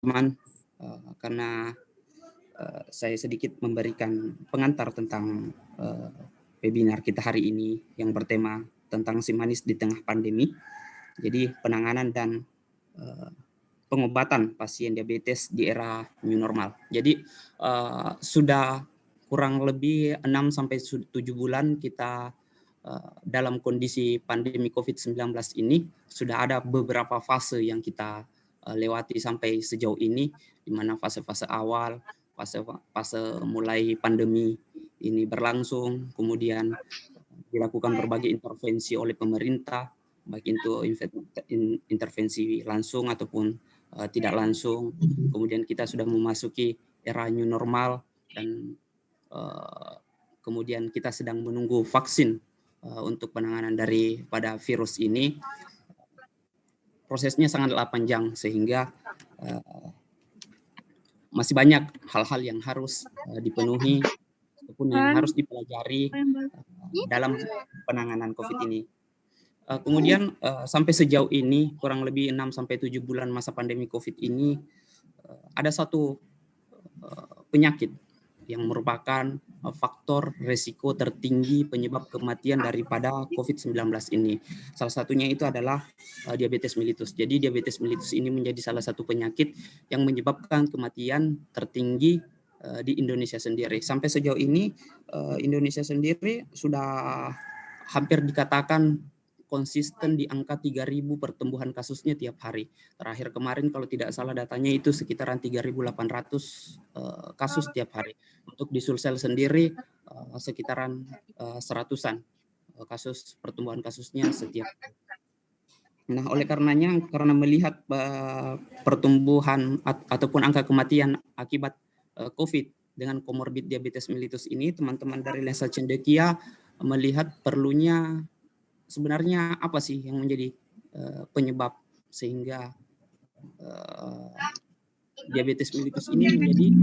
teman, karena saya sedikit memberikan pengantar tentang webinar kita hari ini yang bertema tentang SIM manis di tengah pandemi. Jadi penanganan dan pengobatan pasien diabetes di era new normal. Jadi sudah kurang lebih 6-7 bulan kita dalam kondisi pandemi COVID-19 ini, sudah ada beberapa fase yang kita lewati sampai sejauh ini, di mana fase-fase awal, fase mulai pandemi ini berlangsung, kemudian dilakukan berbagai intervensi oleh pemerintah, baik itu intervensi langsung ataupun tidak langsung. Kemudian kita sudah memasuki era new normal dan kemudian kita sedang menunggu vaksin untuk penanganan daripada virus ini. Prosesnya sangatlah panjang sehingga masih banyak hal-hal yang harus dipenuhi ataupun yang harus dipelajari dalam penanganan COVID ini. Kemudian sampai sejauh ini kurang lebih 6-7 bulan masa pandemi COVID ini ada satu penyakit yang merupakan faktor risiko tertinggi penyebab kematian daripada COVID-19 ini. Salah satunya itu adalah diabetes mellitus. Jadi diabetes mellitus ini menjadi salah satu penyakit yang menyebabkan kematian tertinggi di Indonesia sendiri. Sampai sejauh ini Indonesia sendiri sudah hampir dikatakan konsisten di angka 3.000 pertumbuhan kasusnya tiap hari. Terakhir kemarin kalau tidak salah datanya itu sekitaran 3.800 kasus tiap hari. Untuk di Sulsel sendiri sekitaran 100-an kasus pertumbuhan kasusnya setiap hari. Nah, oleh karenanya karena melihat pertumbuhan ataupun angka kematian akibat COVID dengan komorbid diabetes mellitus ini, teman-teman dari Lensa Cendekia melihat perlunya sebenarnya apa sih yang menjadi penyebab sehingga diabetes mellitus ini menjadi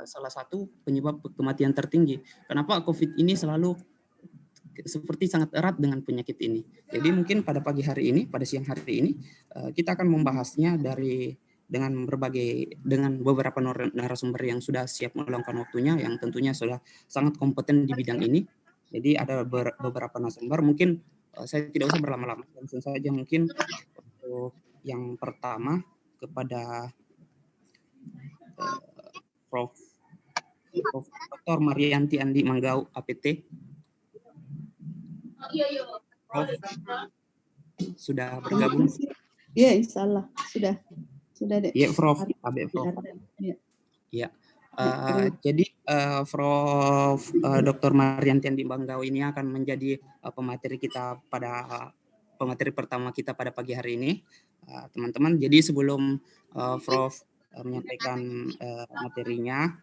salah satu penyebab kematian tertinggi. Kenapa COVID ini selalu seperti sangat erat dengan penyakit ini. Jadi mungkin pada pagi hari ini, pada siang hari ini, kita akan membahasnya dengan beberapa narasumber yang sudah siap meluangkan waktunya, yang tentunya sudah sangat kompeten di bidang ini. Jadi ada beberapa narasumber, mungkin saya tidak usah berlama-lama, langsung saja mungkin untuk yang pertama kepada Prof. Dr. Marianti Andi Manggau, APT. Prof. Sudah bergabung? Iya, insyaallah sudah deh. Iya, Prof. AB Prof. Iya. Jadi Prof. Dr. Marianti Andi Manggau ini akan menjadi pemateri kita pemateri pertama kita pada pagi hari ini, teman-teman. Jadi sebelum Prof. menyampaikan materinya,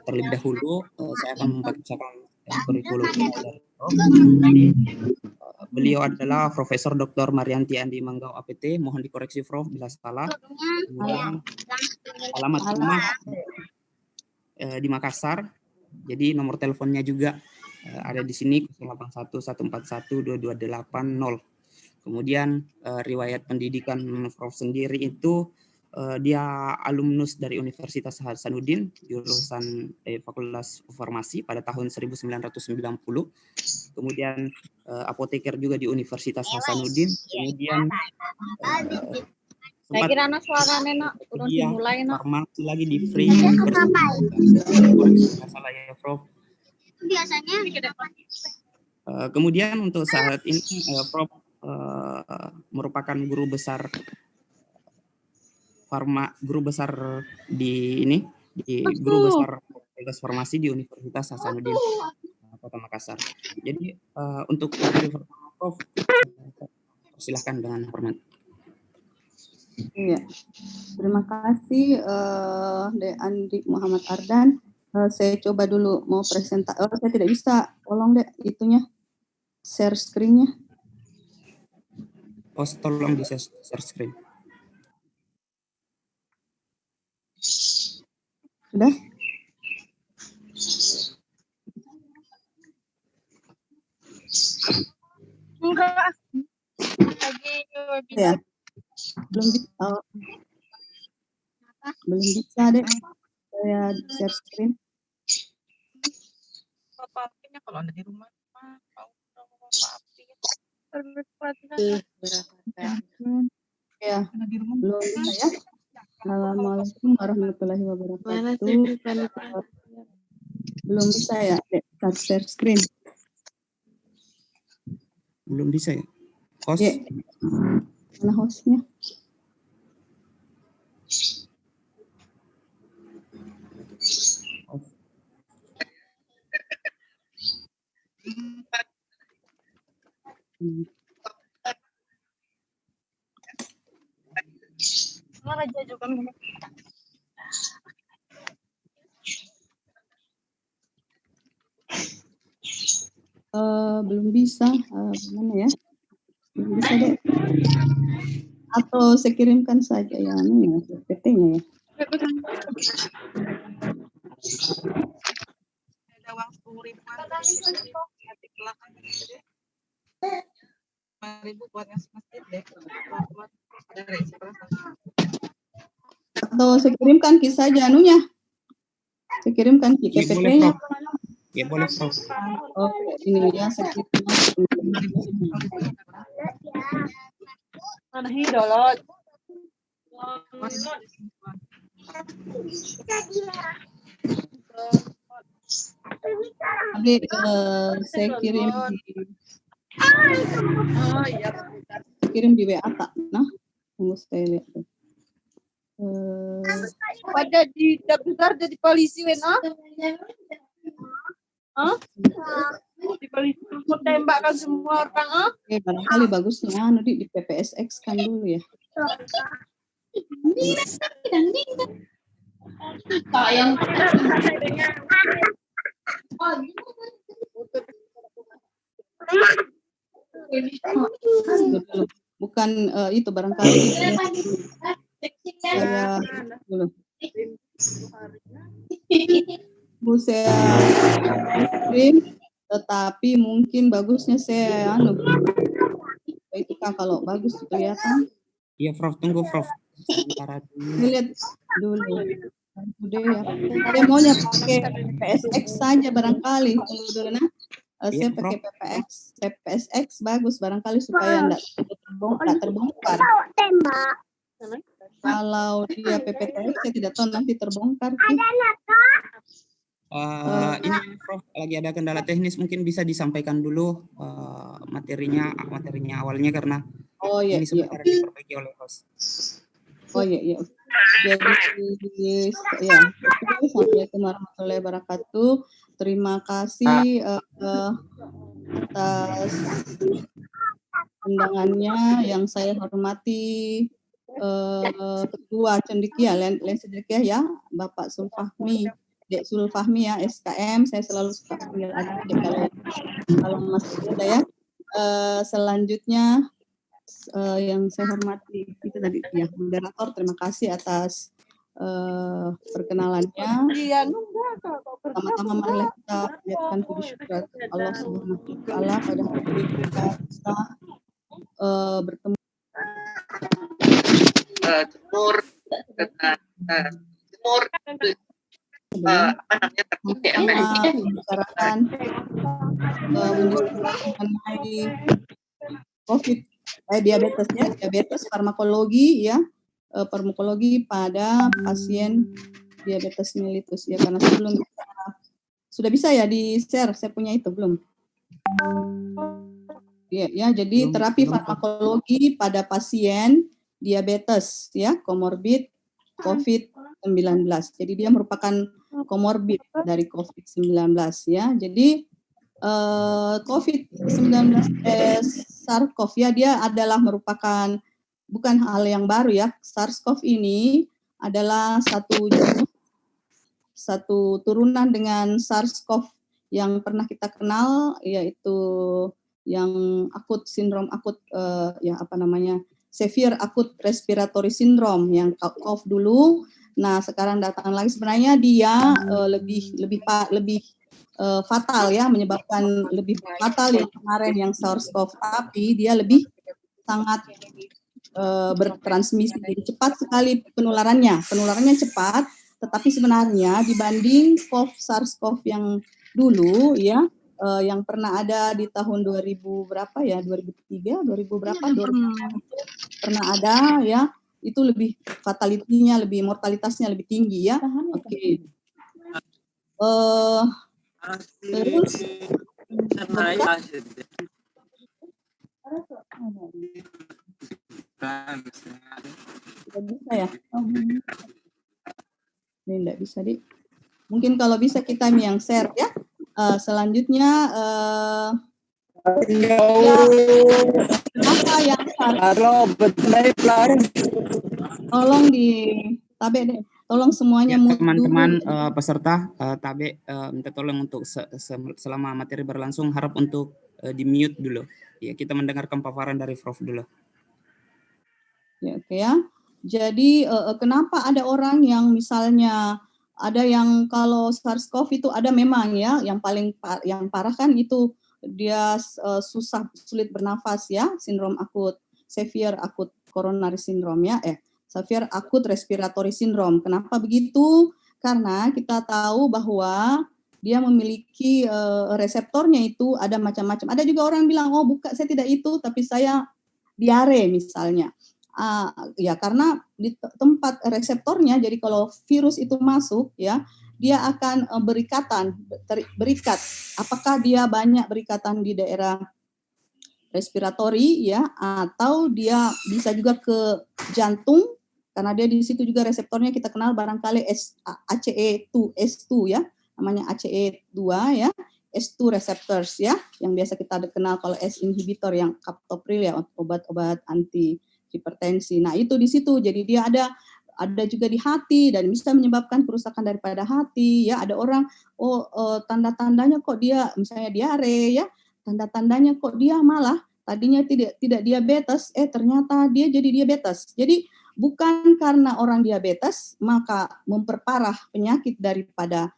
terlebih dahulu saya akan membacakan kurikulum dari Prof. Beliau adalah Profesor Dr. Marianti Andi Manggau, APT. Mohon dikoreksi Prof bila salah. Kemudian alamat rumah di Makassar. Jadi nomor teleponnya juga ada di sini 0811412280. Kemudian riwayat pendidikan Prof sendiri itu dia alumnus dari Universitas Hasanuddin jurusan Fakultas Farmasi pada tahun 1990. Kemudian apoteker juga di Universitas Hasanuddin. Kemudian saya kira suara nenek turun dimulai farmasi lagi di Free salah ya Prof. Biasanya kemudian untuk saat ini Prof merupakan guru besar guru besar Fakultas Farmasi di Universitas Hasanuddin Kota Makassar. Jadi untuk materi pertama Prof, silakan dengan hormat. Iya, terima kasih De Andi Muhammad Ardan. Saya coba dulu mau presentasi. Saya tidak bisa, tolong deh itunya share screen-nya. Tolong di share screen. Sudah? enggak lagi Ya. Belum bisa. Belum bisa deh. Saya share screen. Apa-apanya kalau Anda di rumah mah tahu apa-apa. Ya, Anda di rumah belum bisa ya. Assalamualaikum warahmatullahi wabarakatuh. Belum bisa ya, Dek, share screen. Belum bisa ya? Host? Ya. Mana hostnya? Mana aja juga minum. Belum bisa. Gimana ya? Belum bisa deh. Atau saya kirimkan saja ya, PT-nya ya. ada uang 10.000-an nanti belakang gede. 5.000 buat ngasih masjid deh. Buat dari Atau saya kirimkan ki saja anunya. Saya kirimkan ki Ya, boleh, PPT-nya. Prof. Ya, boleh, Prof. Oke, ini ya saya kirimkan. Mana hidolot. Jadi saya kirim di WA tak? Nah, tunggu saya lihat. Pada di daftar jadi polisi wena. Di polisi mau tembakkan semua orang Barangkali bagusnya anu di PPSX kan dulu ya. Sayang. Bukan itu barangkali saya dulu. Saya kirim, tetapi mungkin bagusnya saya itu kan kalau bagus kelihatan. Iya, Prof. Tunggu, Prof. Sementara dulu. Lihat dulu. Udah ya. Saya maunya pakai PSX saja barangkali. Tunggu dulu nah. Saya pakai PPSX bagus barangkali supaya enggak terbongkar. Kalau dia PPTX saya tidak tahu nanti terbongkar. Ini Prof lagi ada kendala teknis, mungkin bisa disampaikan dulu materinya awalnya karena ini sebentar diperbaiki oleh host. Oh iya. Jadi ya, Assalamualaikum warahmatullahi wabarakatuh. Terima kasih atas undangannya yang saya hormati Ketua Cendekia Lensedekia ya, Bapak Sulfahmi, Dek Sulfahmi ya, SKM. Saya selalu suka panggil adik kalau masih ada ya. Selanjutnya yang saya hormati itu tadi ya, moderator, terima kasih atas perkenalannya. Pertama-tama marilah kita panjatkan puji syukur Allah Subhanahu wa taala pada hari ini kita bisa bertemu membicarakan mengenai COVID, diabetes farmakologi ya, farmakologi pada pasien diabetes mellitus ya, karena sebelum sudah bisa ya di share, saya punya itu belum? Ya, jadi terapi farmakologi pada pasien diabetes ya, komorbid COVID-19. Jadi dia merupakan komorbid dari COVID-19 ya. Jadi COVID-19 SARS-CoV ya, dia adalah merupakan bukan hal yang baru ya. SARS-CoV ini adalah satu turunan dengan SARS-CoV yang pernah kita kenal, yaitu yang sindrom akut severe acute respiratory syndrome yang COV dulu. Nah, sekarang datang lagi, sebenarnya dia lebih fatal ya, menyebabkan lebih fatal yang kemarin yang SARS-CoV, tapi dia lebih sangat bertransmisi. Jadi cepat sekali penularannya cepat, tetapi sebenarnya dibanding SARS-CoV yang dulu ya, yang pernah ada di tahun 2000 berapa ya, 2003, 2000 berapa, 2000 pernah ada ya, itu lebih fatality-nya, lebih mortalitasnya lebih tinggi ya. Oke. Terus tidak bisa ya? Ini tidak bisa, Dik. Mungkin kalau bisa kita yang share ya. Selanjutnya ya, apa yang tolong di Tabe deh. Tolong semuanya ya, teman-teman peserta Tabe minta tolong untuk selama materi berlangsung harap untuk di mute dulu. Ya, kita mendengarkan paparan dari Prof dulu. Ya, oke ya. Jadi kenapa ada orang yang misalnya ada yang kalau SARS-CoV itu ada memang ya, yang paling yang parah kan itu dia sulit bernafas ya, sindrom akut, severe akut coronary syndrome ya, severe akut respiratory syndrome. Kenapa begitu? Karena kita tahu bahwa dia memiliki reseptornya itu ada macam-macam. Ada juga orang bilang, oh bukan, saya tidak itu, tapi saya diare misalnya. Ya karena di tempat reseptornya, jadi kalau virus itu masuk ya, dia akan berikat. Apakah dia banyak berikatan di daerah respiratori ya, atau dia bisa juga ke jantung, karena dia di situ juga reseptornya kita kenal barangkali ACE2 ya, namanya ACE2 ya, S2 receptors ya, yang biasa kita kenal kalau S inhibitor yang captopril ya, obat-obat anti hipertensi. Nah, itu di situ. Jadi dia ada juga di hati dan bisa menyebabkan kerusakan daripada hati ya. Ada orang tanda-tandanya kok dia misalnya diare ya. Tanda-tandanya kok dia malah tadinya tidak diabetes, ternyata dia jadi diabetes. Jadi bukan karena orang diabetes maka memperparah penyakit daripada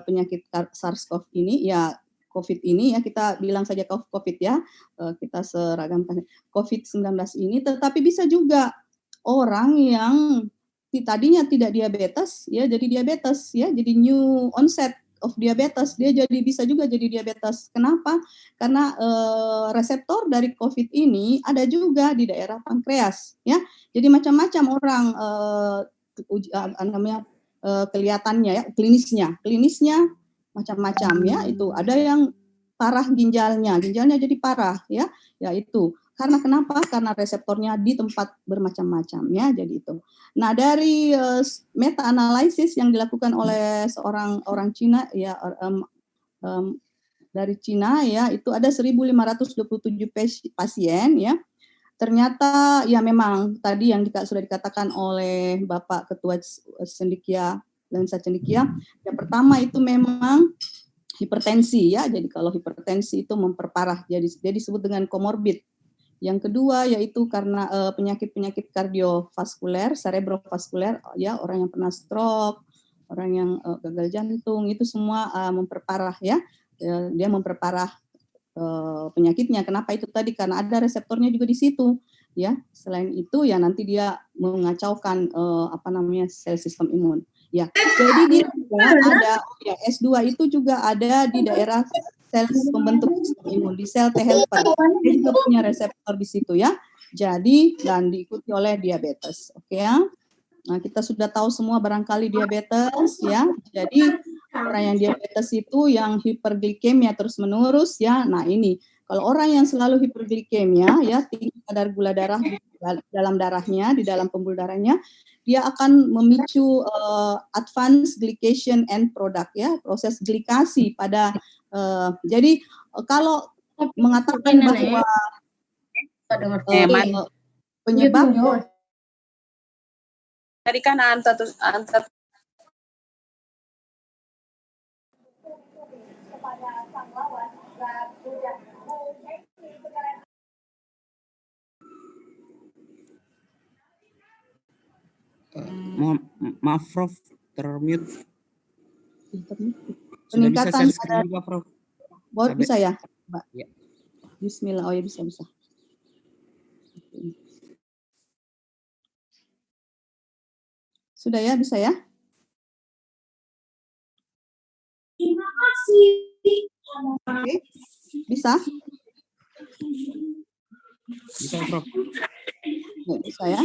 penyakit SARS-CoV ini ya, COVID ini ya, kita bilang saja COVID ya, kita seragamkan COVID-19 ini, tetapi bisa juga orang yang tadinya tidak diabetes ya jadi diabetes ya, jadi new onset of diabetes, dia bisa juga jadi diabetes. Kenapa? Karena reseptor dari COVID ini ada juga di daerah pankreas ya. Jadi macam-macam orang kelihatannya ya, klinisnya macam-macam ya, itu ada yang parah ginjalnya jadi parah ya itu karena kenapa? Karena reseptornya di tempat bermacam-macam ya, jadi itu. Nah, dari meta analisis yang dilakukan oleh seorang orang Cina ya, dari Cina ya, itu ada 1.527 pasien ya. Ternyata ya memang tadi yang sudah dikatakan oleh Bapak Ketua Cendekia Lensa Cendekia, yang pertama itu memang hipertensi ya. Jadi kalau hipertensi itu memperparah, jadi disebut dengan komorbid. Yang kedua yaitu karena penyakit-penyakit kardiovaskuler, cerebrovaskuler ya, orang yang pernah stroke, orang yang gagal jantung, itu semua memperparah ya. Dia memperparah penyakitnya. Kenapa itu tadi? Karena ada reseptornya juga di situ ya. Selain itu ya nanti dia mengacaukan sel sistem imun. Ya, jadi dia juga ada ya, S2 itu juga ada di daerah sel pembentuk sistem imun, di sel T helper. Dia juga punya reseptor di situ ya. Jadi dan diikuti oleh diabetes. Oke ya. Nah, kita sudah tahu semua barangkali diabetes ya. Jadi orang yang diabetes itu yang hiperglikemia terus-menerus ya. Nah, ini kalau orang yang selalu hiperglikemia ya, tinggi kadar gula darah di dalam darahnya, di dalam pembuluh darahnya, dia akan memicu advanced glycation end product ya, proses glikasi pada jadi kalau mengatakan bahwa penyebab tadi kan antar maaf Prof, termute. Sudah bisa share screen juga Prof. Bisa ya, Mbak? Ya. Bismillah, oh ya bisa. Sudah ya, bisa ya? Terima kasih. Oke, bisa? Bisa, Prof. Ya, bisa ya.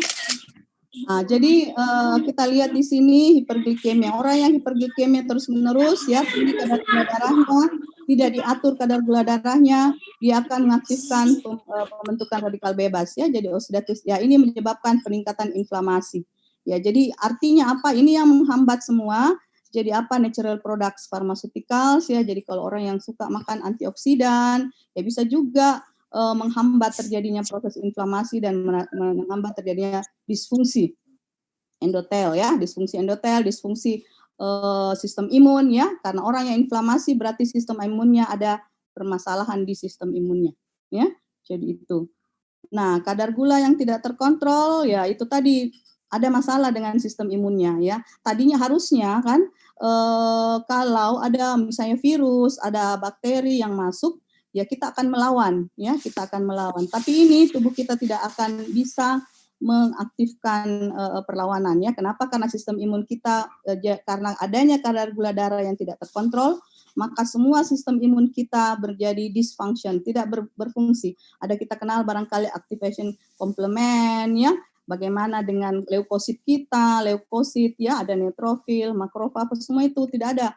Nah, jadi kita lihat di sini hiperglikemia. Orang yang hiperglikemia terus-menerus ya, tinggi kadar gula darahnya, tidak diatur kadar gula darahnya, dia akan mengaktifkan pembentukan radikal bebas ya, jadi oksidatif. Ya, ini menyebabkan peningkatan inflamasi. Ya, jadi artinya apa? Ini yang menghambat semua. Jadi apa? Natural products pharmaceuticals ya. Jadi kalau orang yang suka makan antioksidan, ya bisa juga menghambat terjadinya proses inflamasi dan menghambat terjadinya disfungsi endotel ya, disfungsi endotel, disfungsi sistem imun ya, karena orang yang inflamasi berarti sistem imunnya ada permasalahan di sistem imunnya ya. Jadi itu. Nah, kadar gula yang tidak terkontrol ya itu tadi ada masalah dengan sistem imunnya ya. Tadinya harusnya kan kalau ada misalnya virus, ada bakteri yang masuk, ya kita akan melawan ya, kita akan melawan. Tapi ini tubuh kita tidak akan bisa mengaktifkan perlawanan ya. Kenapa? Karena sistem imun kita karena adanya kadar gula darah yang tidak terkontrol, maka semua sistem imun kita menjadi dysfunction, tidak berfungsi. Ada kita kenal barangkali activation complement ya. Bagaimana dengan leukosit kita, leukosit ya, ada neutrofil, makrofag, semua itu tidak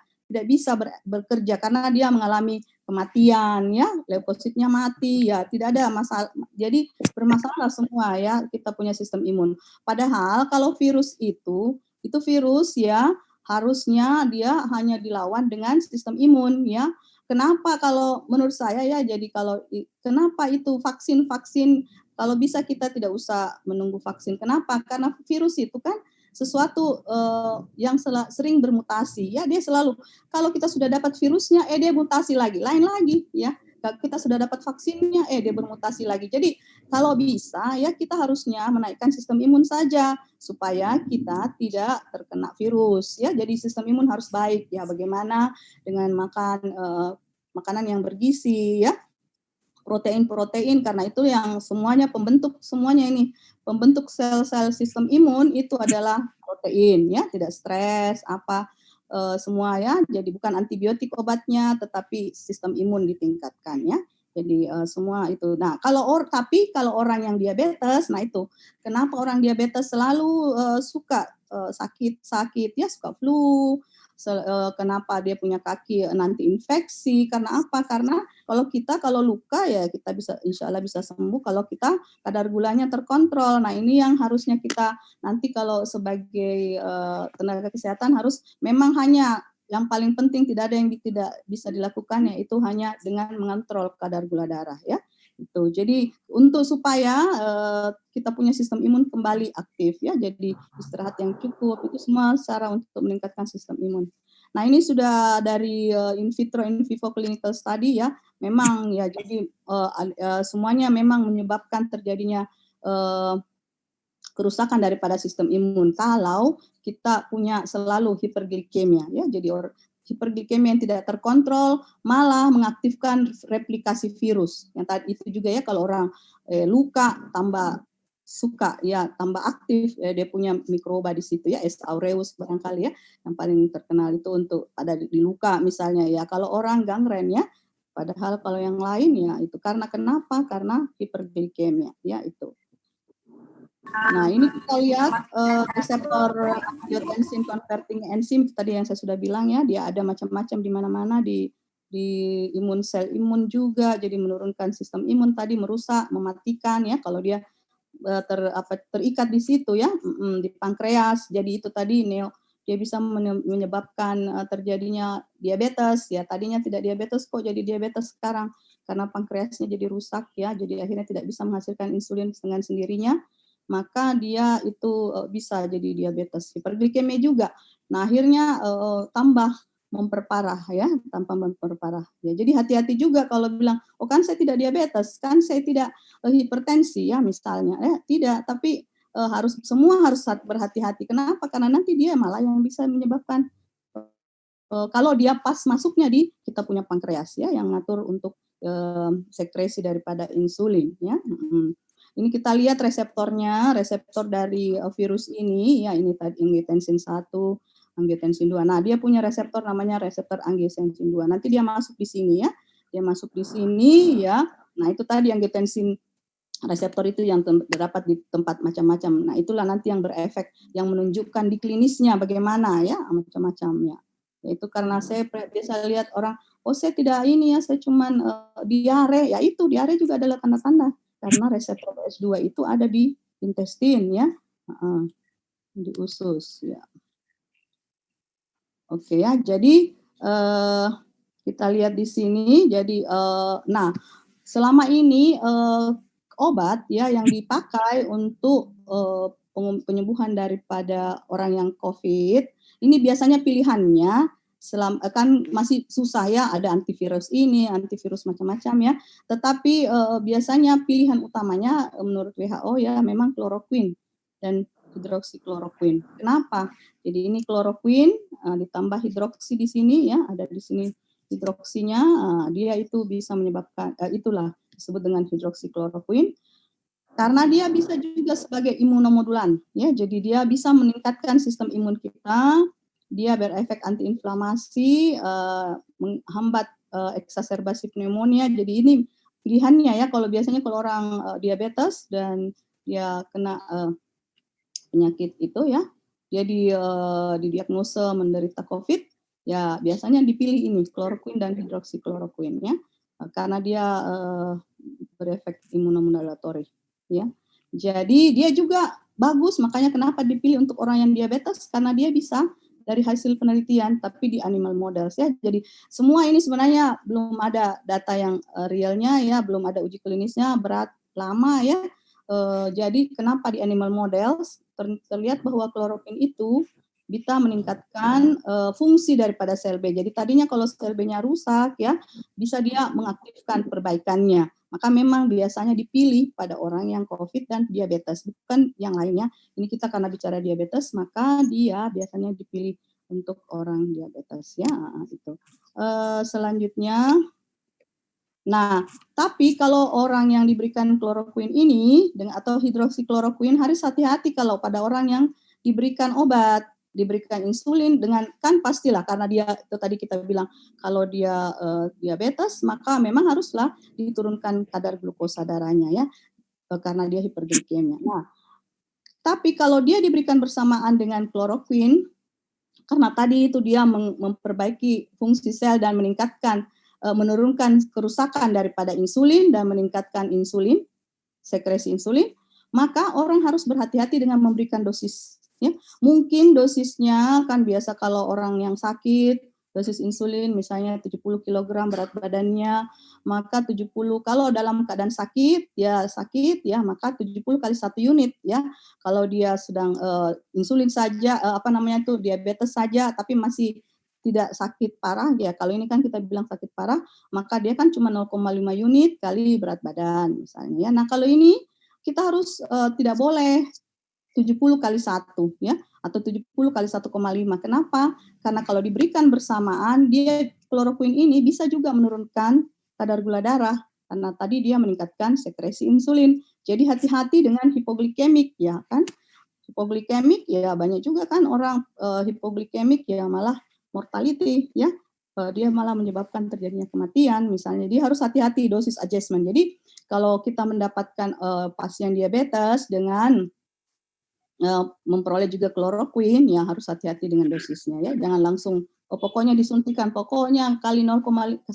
bisa bekerja karena dia mengalami kematian ya, leukositnya mati ya, tidak ada masalah. Jadi bermasalah semua ya, kita punya sistem imun. Padahal kalau virus itu virus ya harusnya dia hanya dilawan dengan sistem imun ya. Kenapa kalau menurut saya ya, jadi kenapa itu vaksin kalau bisa kita tidak usah menunggu vaksin. Kenapa? Karena virus itu kan sesuatu yang sering bermutasi ya, dia selalu kalau kita sudah dapat virusnya dia mutasi lagi, lain lagi ya. Kita sudah dapat vaksinnya dia bermutasi lagi. Jadi kalau bisa ya kita harusnya menaikkan sistem imun saja supaya kita tidak terkena virus ya. Jadi sistem imun harus baik ya. Bagaimana dengan makan makanan yang bergizi ya, protein karena itu yang semuanya pembentuk sel-sel sistem imun itu adalah protein ya, tidak stres semua ya. Jadi bukan antibiotik obatnya tetapi sistem imun ditingkatkan ya. Jadi semua itu. Nah, tapi kalau orang yang diabetes, nah itu kenapa orang diabetes selalu suka sakit ya, suka flu, kenapa dia punya kaki nanti infeksi, karena apa? Karena kalau luka ya kita bisa insya Allah bisa sembuh kalau kita kadar gulanya terkontrol. Nah ini yang harusnya kita nanti kalau sebagai tenaga kesehatan harus memang hanya yang paling penting, tidak ada yang tidak bisa dilakukan, yaitu hanya dengan mengontrol kadar gula darah ya. Itu. Jadi untuk supaya kita punya sistem imun kembali aktif ya, jadi istirahat yang cukup itu semua cara untuk meningkatkan sistem imun. Nah ini sudah dari in vitro in vivo clinical study ya, memang ya jadi semuanya memang menyebabkan terjadinya kerusakan daripada sistem imun kalau kita punya selalu hiperglikemia ya. Jadi hiperglikemia yang tidak terkontrol malah mengaktifkan replikasi virus. Yang tadi itu juga ya, kalau orang luka tambah tambah aktif dia punya mikroba di situ ya, S. aureus barangkali ya yang paling terkenal itu untuk pada di luka misalnya ya. Kalau orang gangren ya, padahal kalau yang lain ya itu karena kenapa? Karena hiperglikemia ya itu. Nah, ini kita lihat reseptor angiotensin converting enzim tadi yang saya sudah bilang ya, dia ada macam-macam di mana-mana di imun sel imun juga, jadi menurunkan sistem imun tadi, merusak, mematikan ya kalau dia terikat di situ ya, di pankreas. Jadi itu tadi dia bisa menyebabkan terjadinya diabetes ya, tadinya tidak diabetes kok jadi diabetes sekarang karena pankreasnya jadi rusak ya, jadi akhirnya tidak bisa menghasilkan insulin dengan sendirinya, maka dia itu bisa jadi diabetes. Hiperglikemia juga. Nah, akhirnya tambah memperparah ya, tanpa memperparah. Ya, jadi hati-hati juga kalau bilang, oh kan saya tidak diabetes, kan saya tidak hipertensi ya misalnya. Tidak, tapi semua harus berhati-hati. Kenapa? Karena nanti dia malah yang bisa menyebabkan kalau dia pas masuknya kita punya pankreas ya yang ngatur untuk sekresi daripada insulin ya. Ini kita lihat reseptornya, reseptor dari virus ini, ya ini tadi angiotensin 1, angiotensin 2. Nah, dia punya reseptor namanya reseptor angiotensin 2. Nanti dia masuk di sini ya. Dia masuk di sini ya. Nah, itu tadi angiotensin reseptor itu yang terdapat di tempat macam-macam. Nah, itulah nanti yang berefek, yang menunjukkan di klinisnya bagaimana ya, macam-macam ya. Itu karena saya biasa lihat orang, oh saya tidak ini ya, saya cuman diare. Ya itu, diare juga adalah tanda-tanda. Karena reseptor BS2 itu ada di intestin ya, di usus ya. Oke ya, jadi kita lihat di sini. Jadi, nah selama ini obat ya yang dipakai untuk penyembuhan daripada orang yang COVID ini biasanya pilihannya kan masih susah ya, ada antivirus ini, antivirus macam-macam ya. Tetapi biasanya pilihan utamanya menurut WHO ya memang kloroquine dan hidroksikloroquine. Kenapa? Jadi ini kloroquine ditambah hidroksi di sini ya, ada di sini hidroksinya, dia itu bisa menyebabkan itulah disebut dengan hidroksikloroquine karena dia bisa juga sebagai imunomodulan ya. Jadi dia bisa meningkatkan sistem imun kita, dia berefek antiinflamasi, menghambat eksaserbasi pneumonia. Jadi ini pilihannya ya, kalau biasanya kalau orang diabetes dan dia kena penyakit itu ya, dia didiagnosa menderita COVID, ya biasanya dipilih ini kloroquine dan hidroksikloroquine ya, karena dia berefek imunomodulatori ya. Jadi dia juga bagus, makanya kenapa dipilih untuk orang yang diabetes, karena dia bisa dari hasil penelitian tapi di animal models ya. Jadi semua ini sebenarnya belum ada data yang realnya ya, belum ada uji klinisnya, berat lama ya. Jadi kenapa di animal models terlihat bahwa kloroquine itu bisa meningkatkan fungsi daripada sel B. Jadi tadinya kalau sel B-nya rusak ya, bisa dia mengaktifkan perbaikannya. Maka memang biasanya dipilih pada orang yang COVID dan diabetes, bukan yang lainnya. Ini kita karena bicara diabetes, maka dia biasanya dipilih untuk orang diabetes ya itu. Selanjutnya, nah tapi kalau orang yang diberikan kloroquine ini atau hidroksikloroquine harus hati-hati kalau pada orang yang diberikan obat, diberikan insulin dengan, kan pastilah karena dia itu tadi kita bilang kalau dia diabetes maka memang haruslah diturunkan kadar glukosa darahnya ya, karena dia hiperglikemia. Nah, tapi kalau dia diberikan bersamaan dengan kloroquine, karena tadi itu dia memperbaiki fungsi sel dan menurunkan kerusakan daripada insulin dan meningkatkan insulin, sekresi insulin, maka orang harus berhati-hati dengan memberikan dosis. Ya, mungkin dosisnya kan biasa kalau orang yang sakit, dosis insulin misalnya 70 kg berat badannya, maka 70 kalau dalam keadaan sakit ya maka 70 kali 1 unit ya. Kalau dia sedang insulin saja diabetes saja tapi masih tidak sakit parah ya. Kalau ini kan kita bilang sakit parah, maka dia kan cuma 0,5 unit kali berat badan misalnya ya. Nah, kalau ini kita harus tidak boleh 70 kali 1 ya, atau 70 kali 1,5. Kenapa? Karena kalau diberikan bersamaan, dia kloroquine ini bisa juga menurunkan kadar gula darah karena tadi dia meningkatkan sekresi insulin. Jadi hati-hati dengan hipoglikemik ya kan. Hipoglikemik ya banyak juga kan orang hipoglikemik ya malah mortality ya. Dia malah menyebabkan terjadinya kematian misalnya. Dia harus hati-hati dosis adjustment. Jadi kalau kita mendapatkan pasien diabetes dengan memperoleh juga kloroquine ya harus hati-hati dengan dosisnya ya, jangan langsung pokoknya disuntikan, pokoknya kali 0,1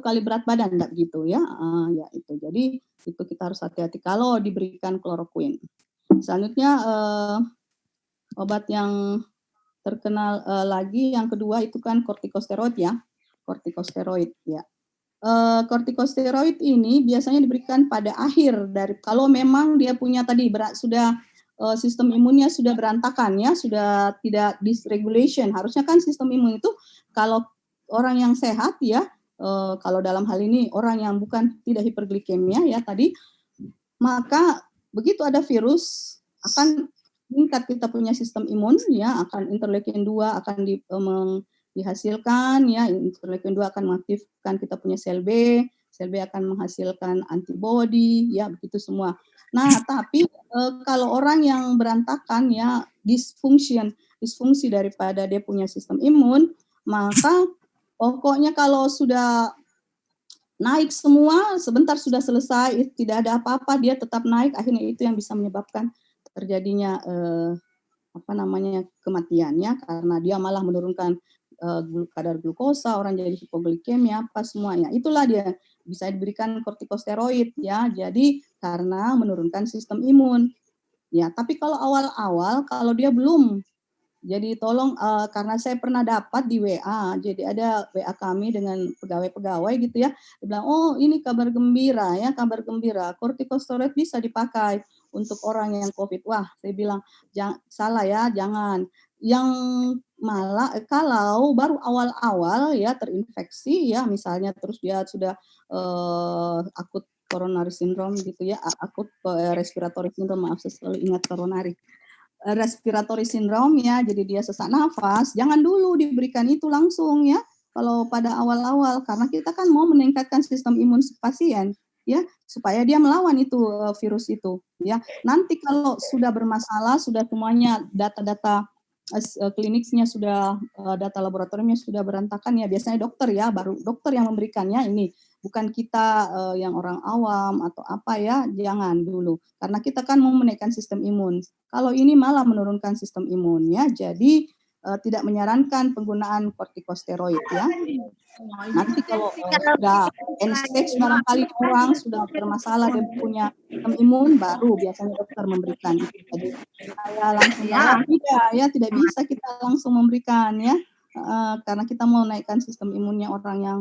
kali berat badan enggak gitu ya. Ya itu, jadi itu kita harus hati-hati kalau diberikan kloroquine. Selanjutnya obat yang terkenal lagi yang kedua itu kan kortikosteroid ya, kortikosteroid ya. Kortikosteroid ini biasanya diberikan pada akhir dari kalau memang dia punya tadi sudah sistem imunnya sudah berantakan ya, sudah tidak dysregulation. Harusnya kan sistem imun itu kalau orang yang sehat ya, kalau dalam hal ini orang yang tidak hiperglikemia ya tadi, maka begitu ada virus akan meningkat kita punya sistem imun ya, akan interleukin 2 akan dihasilkan ya, interleukin 2 akan mengaktifkan kita punya sel B, sel B akan menghasilkan antibody, ya begitu semua. Nah, tapi kalau orang yang berantakan ya disfungsi daripada dia punya sistem imun, maka pokoknya kalau sudah naik semua, sebentar sudah selesai, tidak ada apa-apa, dia tetap naik, akhirnya itu yang bisa menyebabkan terjadinya kematiannya, karena dia malah menurunkan kadar glukosa, orang jadi hipoglikemia, apa semuanya. Itulah dia bisa diberikan kortikosteroid ya. Jadi karena menurunkan sistem imun. Ya, tapi kalau awal-awal kalau dia belum, jadi tolong karena saya pernah dapat di WA, jadi ada WA kami dengan pegawai-pegawai gitu ya, dia bilang, oh ini kabar gembira ya, kabar gembira, kortikosteroid bisa dipakai untuk orang yang COVID. Wah, saya bilang, salah ya, jangan. Yang malah kalau baru awal-awal ya terinfeksi ya, misalnya terus dia sudah akut coronary syndrome gitu ya, akut respiratory syndrome, maaf saya selalu ingat coronary. Respiratory syndrome ya, jadi dia sesak nafas, jangan dulu diberikan itu langsung ya, kalau pada awal-awal, karena kita kan mau meningkatkan sistem imun pasien ya, supaya dia melawan itu virus itu ya. Nanti kalau sudah bermasalah, sudah semuanya data-data kliniknya sudah, data laboratoriumnya sudah berantakan ya, biasanya dokter ya, baru dokter yang memberikannya ini, bukan kita yang orang awam atau apa ya, jangan dulu. Karena kita kan mau menaikkan sistem imun. Kalau ini malah menurunkan sistem imunnya, jadi tidak menyarankan penggunaan kortikosteroid ya. Nanti kalau sudah end-stage barangkali orang sudah bermasalah, dia punya sistem imun, baru biasanya dokter memberikan. Jadi saya langsung tidak bisa kita langsung memberikan ya, karena kita mau naikkan sistem imunnya orang yang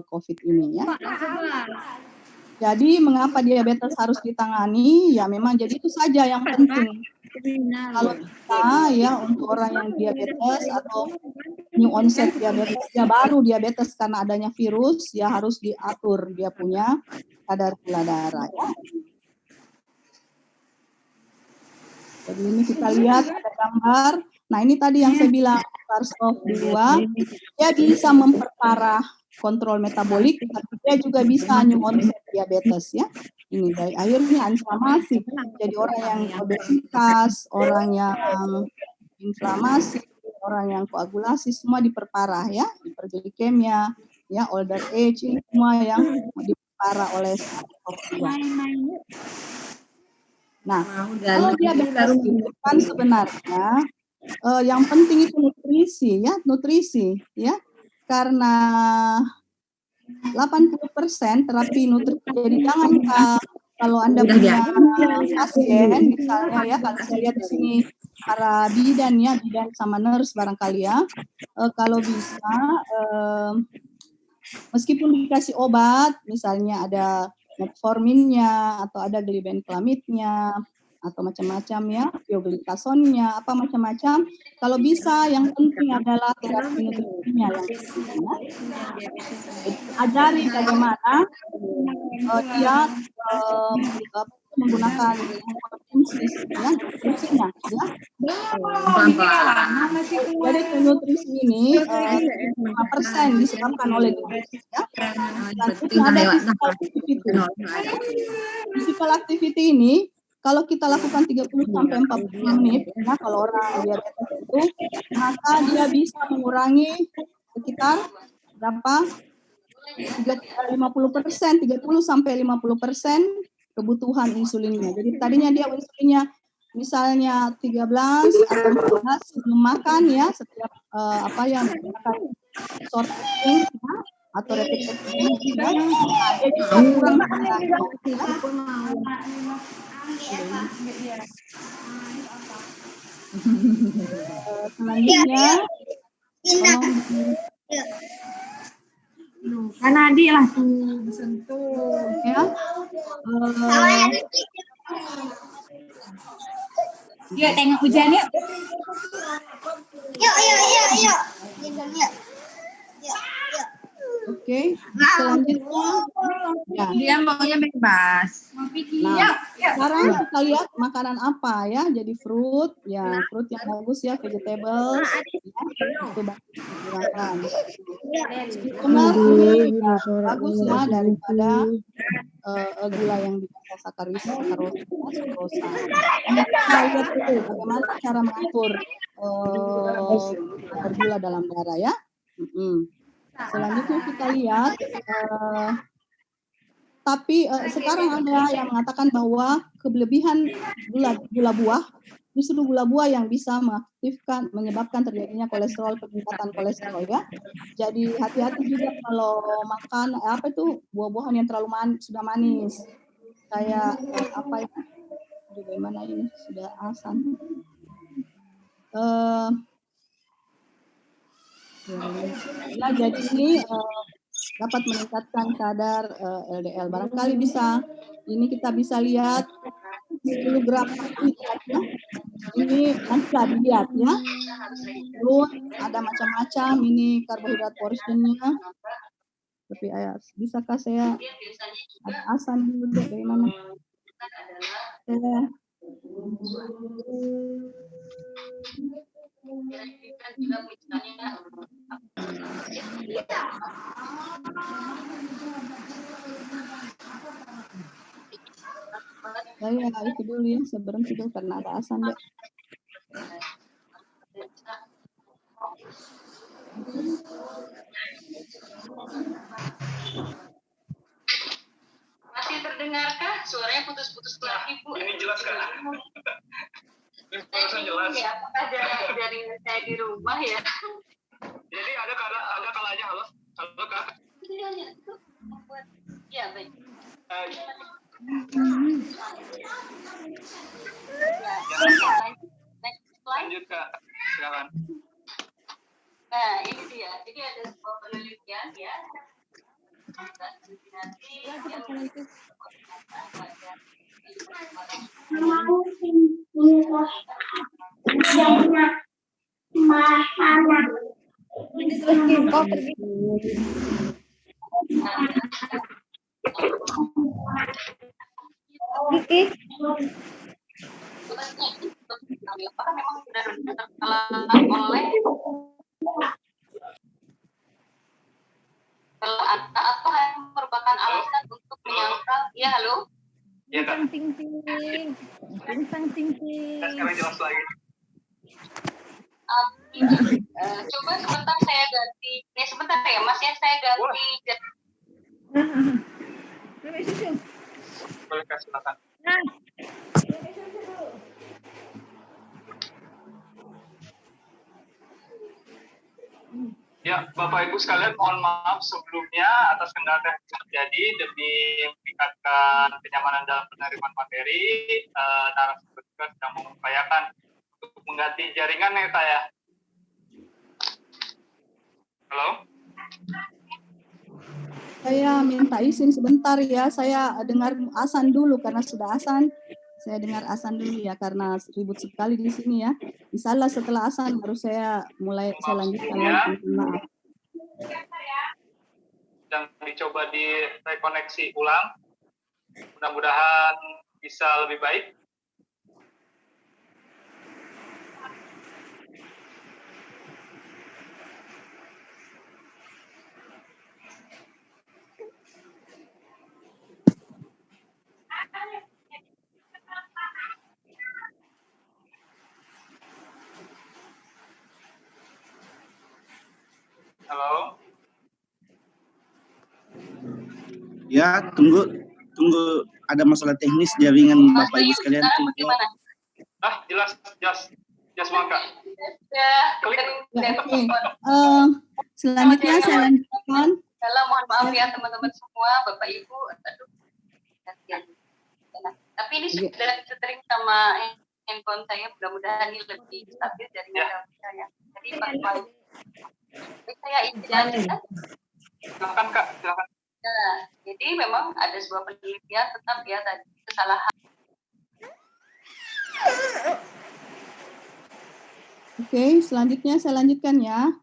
COVID ini ya. Jadi mengapa diabetes harus ditangani? Ya memang jadi itu saja yang penting. Kalau kita ya untuk orang yang diabetes atau new onset diabetes, ya baru diabetes karena adanya virus, ya harus diatur dia punya kadar gula darah ya. Jadi ini kita lihat ada gambar. Nah ini tadi yang saya bilang SARS-CoV-2, dia bisa memperparah kontrol metabolik, tapi dia juga bisa new onset diabetes ya. Ini dari akhirnya inflamasi. Jadi orang yang obesitas, orang yang inflamasi, orang yang koagulasi semua diperparah ya, hiperglikemia, ya older age ini semua yang diperparah oleh SARS-CoV-2. Nah, kalau diabetes itu kan sebenarnya yang penting itu nutrisi ya, karena 80% terapi nutrisi. Jadi jangan kalau Anda punya pasien misalnya ya, kalau saya lihat di sini para bidan sama nurse barangkali ya, kalau bisa meskipun dikasih obat, misalnya ada metforminnya atau ada glibenclamidnya atau macam-macam ya, pioglitazonnya, apa macam-macam. Kalau bisa, yang penting adalah terapi nutrisinya yang penting. Ajari bagaimana dia menggunakan nutrisinya ya. Jadi nutrisi ini 5% disebabkan oleh nutrisi ya. Dan itu ada physical activity. Physical activity ini kalau kita lakukan 30 sampai 40 menit, ya, kalau orang diabetes itu, maka dia bisa mengurangi sekitar berapa? 50%, 30 sampai 50% kebutuhan insulinnya. Jadi tadinya dia insulinnya misalnya 13 atau 14 sebelum makan ya, setiap menggunakan short acting ya, atau rapid acting ya, dia juga kurang selanjutnya kan adik lah tuh sentuh ya. Yuk tengok hujan yuk. Yuk. Oke, selanjutnya ya. Dia maunya bebas. Nah, sekarang kita lihat makanan apa ya. Jadi fruit yang bagus ya, vegetables ya, itu bagus digunakan. Sebenarnya ini bagus ya daripada gula yang dikata sakarosa. Kita lihat dulu bagaimana cara mengatur kadar gula dalam darah ya. Selanjutnya kita lihat, tapi sekarang ada yang mengatakan bahwa kelebihan gula buah, justru gula buah yang bisa menyebabkan terjadinya kolesterol, peningkatan kolesterol ya. Jadi hati-hati juga kalau makan buah-buahan yang terlalu sudah manis, kayak bagaimana ini sudah asam. Ya, jadi ini dapat meningkatkan kadar LDL. Barangkali kita bisa lihat 10 gram karbohidratnya. Ini nanti dilihat ya. Terus ada macam-macam ini karbohidrat portionnya. Tapi bisakah saya ada asam dulu bagaimana? Saya itu dulu ya, saya berhenti dulu karena ada asam deh. Masih terdengarkah? Suaranya putus-putus lagi, Bu. Ini jelas kan? Ini jelas. Ya, apakah dari saya di rumah ya? Jadi ada kalanya, halo Kak. Ya, baik. Lanjut Kak, silakan. Nah, ini dia. Jadi ada sebuah penelitian ya. Apakah memang benar-benar terkalah oleh atau merupakan alasan untuk menyangkal? Ya, halo? Ya, Kak. Sekarang jelas lagi. Coba sebentar saya ganti. Sebentar ya, Mas ya, saya ganti. Boleh Kak, silakan. Ya, Bapak Ibu sekalian, mohon maaf sebelumnya atas kendala yang terjadi demi meningkatkan kenyamanan dalam penerimaan materi. Narasumber juga sedang mengupayakan untuk mengganti jaringan ya, Kak ya. Halo? Saya minta izin sebentar ya, saya dengar asan dulu karena sudah asan. Saya dengar asan dulu ya karena ribut sekali di sini ya. Insyaallah setelah asan baru saya lanjutkan lagi. Maaf. Sedang dicoba direkoneksi ulang. Mudah-mudahan bisa lebih baik. Halo. Ya, tunggu ada masalah teknis jaringan Bapak Ibu sekalian. Jelas Maka. Ya, selanjutnya saya lanjutkan. Mohon maaf ya teman-teman semua, Bapak Ibu. Aduh. Tapi ini sudah sering sama handphone saya, mudah-mudahan ini lebih stabil dari saya. Jadi Pak saya izin. Silakan Kak, silakan. Nah, jadi memang ada sebuah penelitian tetap ya tadi kesalahan. Oke, selanjutnya saya lanjutkan ya.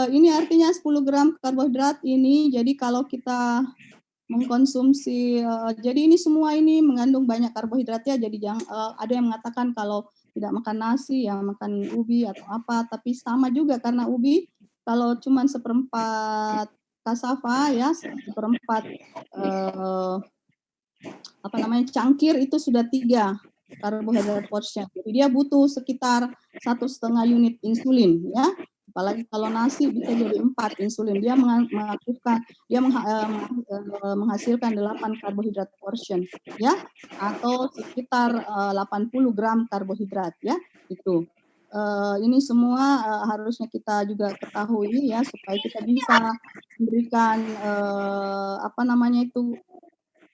Ini artinya 10 gram karbohidrat ini, jadi kalau kita mengkonsumsi, jadi ini semua ini mengandung banyak karbohidrat ya, jadi ada yang mengatakan kalau tidak makan nasi, ya makan ubi atau apa, tapi sama juga karena ubi kalau cuman seperempat kasava ya, seperempat cangkir itu sudah 3 karbohidrat portion. Jadi dia butuh sekitar 1,5 unit insulin ya. Apalagi kalau nasi bisa jadi 4 insulin. Dia menghasilkan 8 karbohidrat portion ya, atau sekitar 80 gram karbohidrat ya. Itu. Ini semua harusnya kita juga ketahui ya, supaya kita bisa memberikan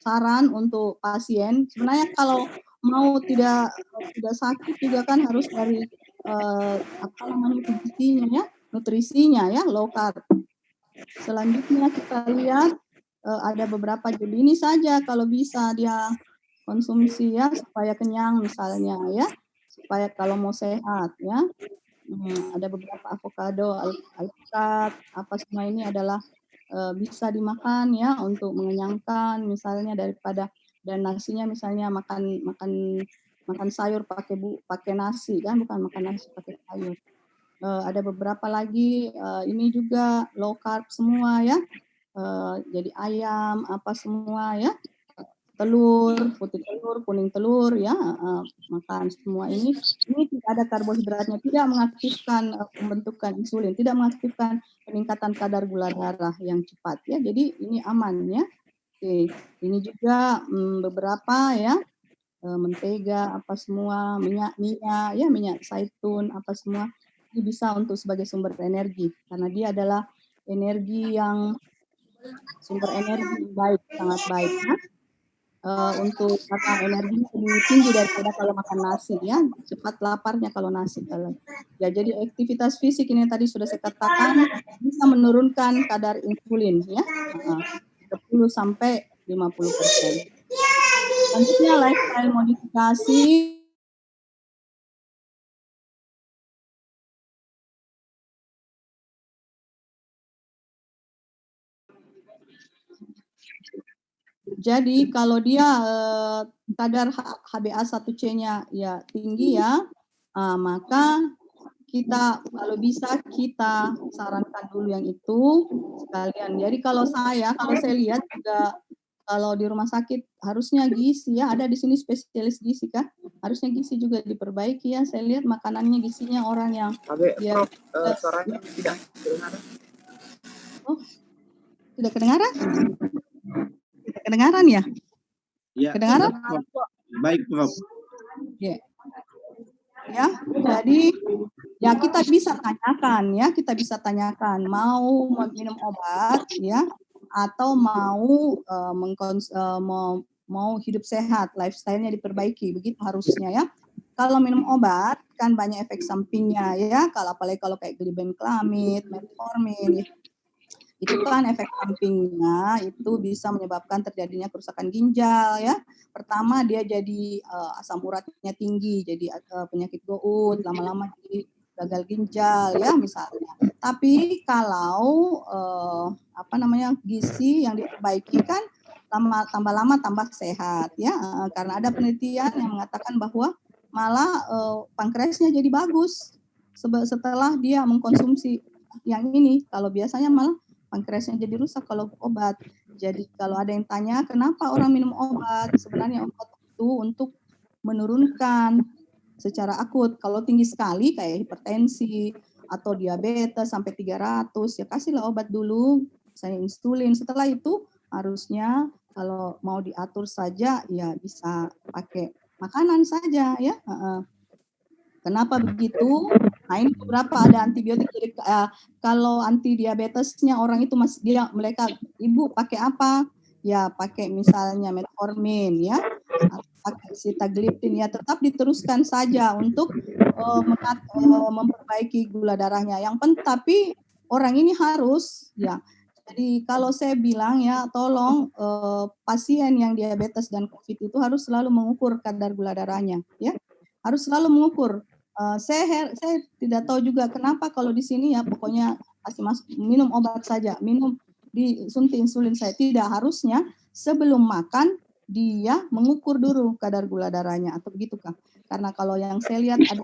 saran untuk pasien. Sebenarnya kalau mau tidak sakit juga kan harus dari nutrisinya ya, low carb. Selanjutnya kita lihat ada beberapa, jadi ini saja kalau bisa dia konsumsi ya, supaya kenyang misalnya ya, supaya kalau mau sehat ya. Ada beberapa avocado, alpukat, apa semua ini adalah bisa dimakan ya untuk mengenyangkan misalnya, daripada dan nasinya misalnya makan sayur pakai nasi kan, bukan makan nasi pakai sayur. Ada beberapa lagi ini juga low carb semua ya, jadi ayam apa semua ya, telur, putih telur, kuning telur ya, makan semua ini tidak ada karbohidratnya, tidak mengaktifkan pembentukan insulin, tidak mengaktifkan peningkatan kadar gula darah yang cepat ya, jadi ini aman ya. Oke, ini juga beberapa ya, mentega apa semua, minyak ya, minyak zaitun apa semua, ini bisa untuk sebagai sumber energi, karena dia adalah sumber energi baik, sangat baik ya. Untuk karena energinya lebih tinggi daripada kalau makan nasi ya, cepat laparnya kalau nasi. Ya, jadi aktivitas fisik ini tadi sudah saya katakan bisa menurunkan kadar insulin ya, 10-50%. Selanjutnya lifestyle modifikasi. Jadi kalau dia kadar HbA1c-nya ya tinggi ya, maka kita kalau bisa kita sarankan dulu yang itu sekalian. Jadi kalau saya lihat juga kalau di rumah sakit harusnya gizi ya, ada di sini spesialis gizi kan, harusnya gizi juga diperbaiki ya. Saya lihat makanannya gizinya orang yang suaranya tidak kedengaran. Oh, tidak kedengaran? Tidak kedengaran ya? Ya. Kedengaran? Baik, Prof. Ya. Ya, jadi ya kita bisa tanyakan mau minum obat ya, atau mau hidup sehat, lifestyle-nya diperbaiki, begitu harusnya ya. Kalau minum obat kan banyak efek sampingnya ya, apalagi kalau kayak glibenclamid, metformin, itu kan efek sampingnya itu bisa menyebabkan terjadinya kerusakan ginjal ya. Pertama dia jadi asam uratnya tinggi, jadi penyakit gout, lama-lama jadi gagal ginjal ya misalnya. Tapi kalau gizi yang diperbaiki kan tambah lama tambah sehat ya, karena ada penelitian yang mengatakan bahwa malah pankreasnya jadi bagus setelah dia mengkonsumsi yang ini. Kalau biasanya malah pankreasnya jadi rusak kalau obat. Jadi kalau ada yang tanya kenapa orang minum obat, sebenarnya obat itu untuk menurunkan secara akut. Kalau tinggi sekali kayak hipertensi atau diabetes sampai 300, ya kasihlah obat dulu, misalnya insulin. Setelah itu harusnya kalau mau diatur saja ya bisa pakai makanan saja ya. Kenapa begitu? Nah ini beberapa ada antibiotik. Jadi, kalau anti diabetesnya orang itu mereka ibu pakai apa? Ya pakai misalnya metformin ya, pakai sitagliptin ya, tetap diteruskan saja untuk memperbaiki gula darahnya. Tapi orang ini harus ya. Jadi kalau saya bilang ya, tolong pasien yang diabetes dan COVID itu harus selalu mengukur kadar gula darahnya ya. Harus selalu mengukur. Saya tidak tahu juga kenapa kalau di sini ya pokoknya minum obat saja, disuntik insulin saya. Tidak, harusnya sebelum makan dia mengukur dulu kadar gula darahnya, atau begitu Kak? Karena kalau yang saya lihat ada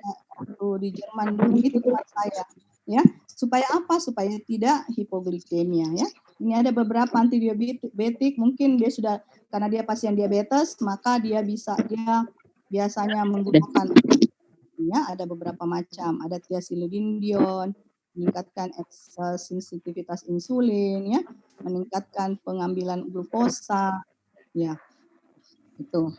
di Jerman dulu itu tempat saya ya, Supaya apa? Supaya tidak hipoglikemia ya. Ini ada beberapa antidiabetik, mungkin dia sudah, karena dia pasien diabetes, maka dia biasanya menggunakan, ya, ada beberapa macam, ada thiazolidinedion, meningkatkan sensitivitas insulin, ya, meningkatkan pengambilan glukosa, ya, itu.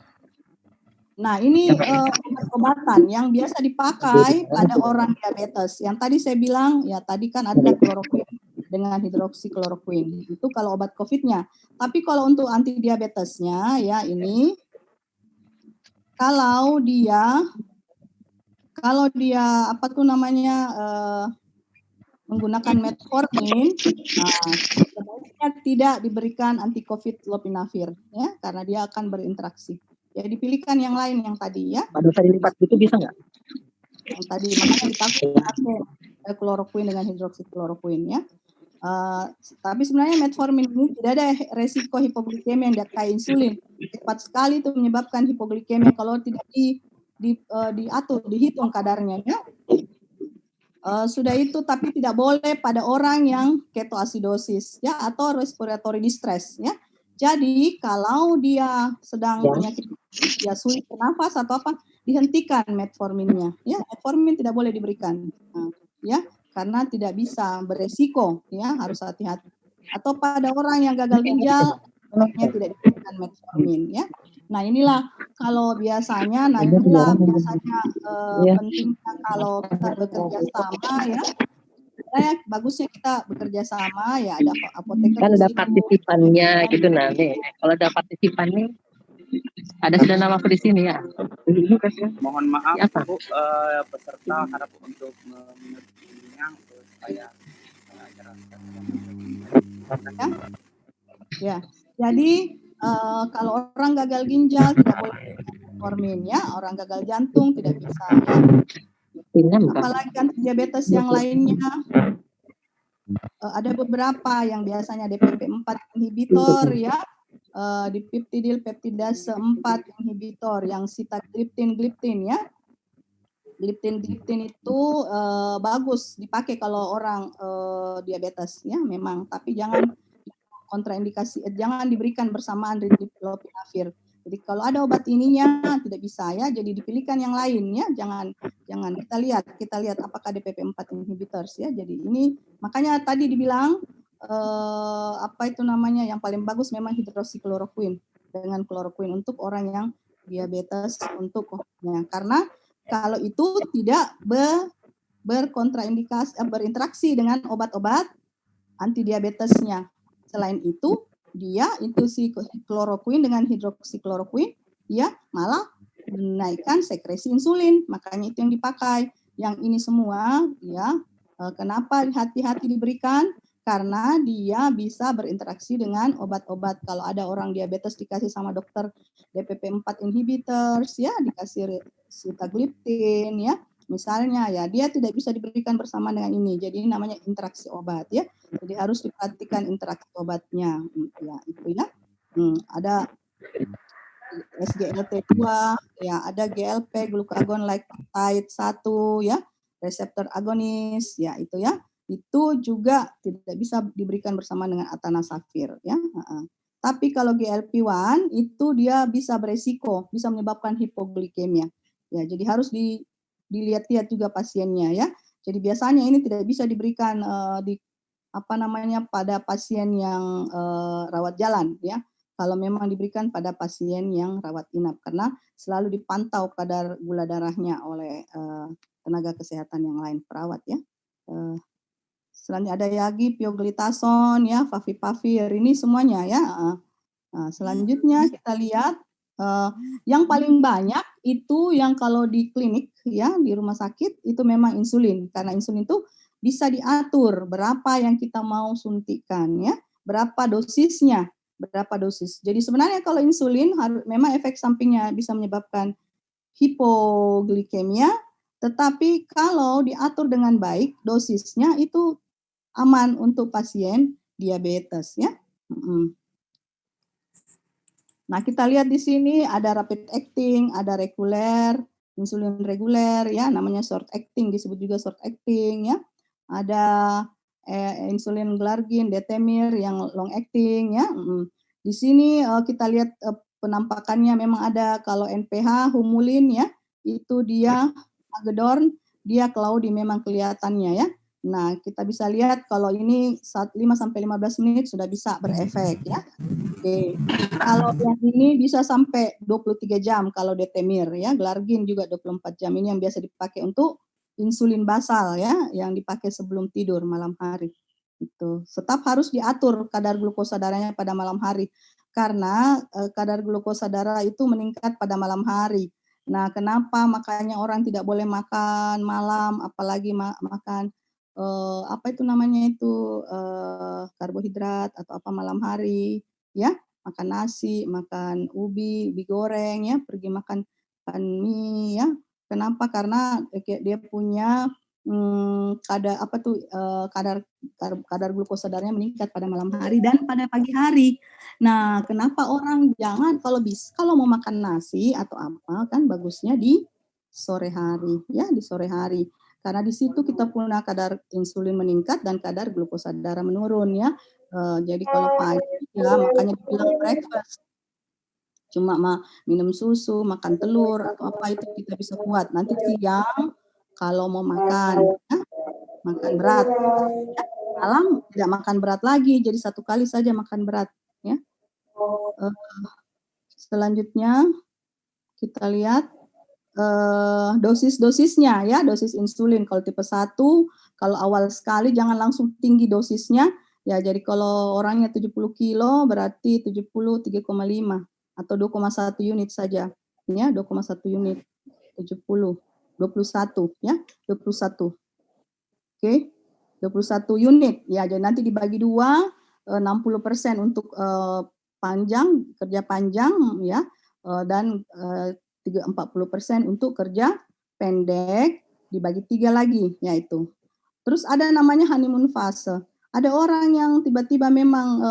Nah, ini obat-obatan yang biasa dipakai pada orang diabetes. Yang tadi saya bilang, ya tadi kan ada kloroquine dengan hidroksikloroquine. Itu kalau obat COVID-nya. Tapi kalau untuk anti diabetesnya, ya ini, kalau dia apa tuh namanya menggunakan metformin, sebaiknya tidak diberikan anti COVID lopinavir, ya, karena dia akan berinteraksi. Ya dipilihkan yang lain yang tadi ya. Pada tadi lipat itu bisa nggak? Yang tadi makanya dipakai kloroquine dengan hidroksikloroquine ya. Tapi sebenarnya metformin ini tidak ada resiko hipoglikemia yang kayak insulin. Cepat sekali itu menyebabkan hipoglikemia kalau tidak diatur, dihitung kadarnya ya. Sudah itu, tapi tidak boleh pada orang yang ketoasidosis ya atau respiratory distress ya. Jadi kalau dia sedang penyakit, dia sulit bernafas atau apa, dihentikan metforminnya. Ya, metformin tidak boleh diberikan, ya, karena tidak bisa, beresiko, ya, harus hati-hati. Atau pada orang yang gagal ginjal, sebaiknya tidak diberikan metformin, ya. Nah inilah kalau biasanya, pentingnya kalau kita bekerja sama, ya. Bagusnya kita bekerja sama ya, ada apoteker kan ada partisipannya gitu nanti. Kalau ada partisipannya ada sudah nama aku di sini ya. Mohon maaf Apa? Bu, peserta harap untuk mengertinya supaya ya. Jadi kalau orang gagal ginjal tidak boleh metformin ya, orang gagal jantung tidak bisa ya. Apalagi kan diabetes yang lainnya, ada beberapa yang biasanya DPP-4 inhibitor ya, dipeptidyl peptidase 4 inhibitor yang sitagliptin ya. Gliptin itu bagus dipakai kalau orang diabetes ya memang, tapi jangan kontraindikasi, jangan diberikan bersamaan dengan lopinavir. Jadi kalau ada obat ininya tidak bisa ya, jadi dipilihkan yang lain ya, jangan kita lihat apakah DPP-4 inhibitors ya. Jadi ini makanya tadi dibilang apa itu namanya, yang paling bagus memang hidroksikloroquine dengan kloroquine untuk orang yang diabetes untuk COVID-nya. Karena kalau itu tidak berinteraksi dengan obat-obat antidiabetesnya. Selain itu, si kloroquine dengan hidroksikloroquine, ya malah menaikkan sekresi insulin. Makanya itu yang dipakai. Yang ini semua, ya kenapa hati-hati diberikan? Karena dia bisa berinteraksi dengan obat-obat. Kalau ada orang diabetes dikasih sama dokter DPP-4 inhibitors, ya dikasih sitagliptin, ya misalnya, ya dia tidak bisa diberikan bersama dengan ini. Jadi ini namanya interaksi obat ya. Jadi harus diperhatikan interaksi obatnya. Ya itu ya. Ada SGLT2, ya ada GLP, glucagon like peptide 1 ya, reseptor agonis, ya itu ya. Itu juga tidak bisa diberikan bersama dengan atanasafir ya. Tapi kalau GLP-1 itu dia bisa beresiko, bisa menyebabkan hipoglikemia. Ya, jadi harus dilihat-lihat juga pasiennya ya. Jadi biasanya ini tidak bisa diberikan pada pasien yang rawat jalan ya. Kalau memang diberikan pada pasien yang rawat inap, karena selalu dipantau kadar gula darahnya oleh tenaga kesehatan yang lain, perawat ya. Selanjutnya ada lagi pioglitason ya, favipiravir, ini semuanya ya. Selanjutnya kita lihat yang paling banyak itu yang kalau di klinik ya, di rumah sakit itu memang insulin, karena insulin itu bisa diatur berapa yang kita mau suntikan ya, berapa dosisnya, berapa dosis. Jadi sebenarnya kalau insulin memang efek sampingnya bisa menyebabkan hipoglikemia, tetapi kalau diatur dengan baik dosisnya itu aman untuk pasien diabetes ya. Nah, kita lihat di sini ada rapid acting, ada reguler, insulin reguler ya, namanya short acting, disebut juga short acting ya. ada insulin glargin, detemir yang long acting ya. Di sini kita lihat penampakannya memang ada kalau NPH, humulin ya, itu dia Hagedorn, dia Claudi memang kelihatannya ya. Nah, kita bisa lihat kalau ini 5 sampai 15 menit sudah bisa berefek ya. Oke. Kalau yang ini bisa sampai 23 jam kalau detemir ya, glargin juga 24 jam. Ini yang biasa dipakai untuk insulin basal ya, yang dipakai sebelum tidur malam hari. Itu. Tetap harus diatur kadar glukosa darahnya pada malam hari karena kadar glukosa darah itu meningkat pada malam hari. Nah, kenapa makanya orang tidak boleh makan malam, apalagi makan apa itu namanya itu karbohidrat atau apa malam hari, ya, makan nasi, makan ubi goreng, ya, pergi makan mie, ya. Kenapa? Karena dia punya kadar glukosa darahnya meningkat pada malam hari dan pada pagi hari. Nah, kenapa orang jangan kalau mau makan nasi atau apa kan bagusnya di sore hari, ya, di sore hari. Karena di situ kita punya kadar insulin meningkat dan kadar glukosa darah menurun ya. Jadi kalau pagi ya makanya dibilang breakfast. Cuma minum susu, makan telur atau apa itu kita bisa kuat. Nanti siang kalau mau makan ya, makan berat. Ya. Malam tidak makan berat lagi, jadi satu kali saja makan berat ya. Selanjutnya kita lihat dosis-dosisnya ya, dosis insulin kalau tipe 1 kalau awal sekali jangan langsung tinggi dosisnya ya, jadi kalau orangnya 70 kilo berarti 70 3,5 atau 2,1 unit saja ya, 2,1 unit 70 21 ya, 21. Oke. 21 unit ya, jadi nanti dibagi 2 60% untuk kerja panjang ya, dan 40% untuk kerja pendek, dibagi 3 lagi, yaitu. Terus ada namanya honeymoon fase. Ada orang yang tiba-tiba memang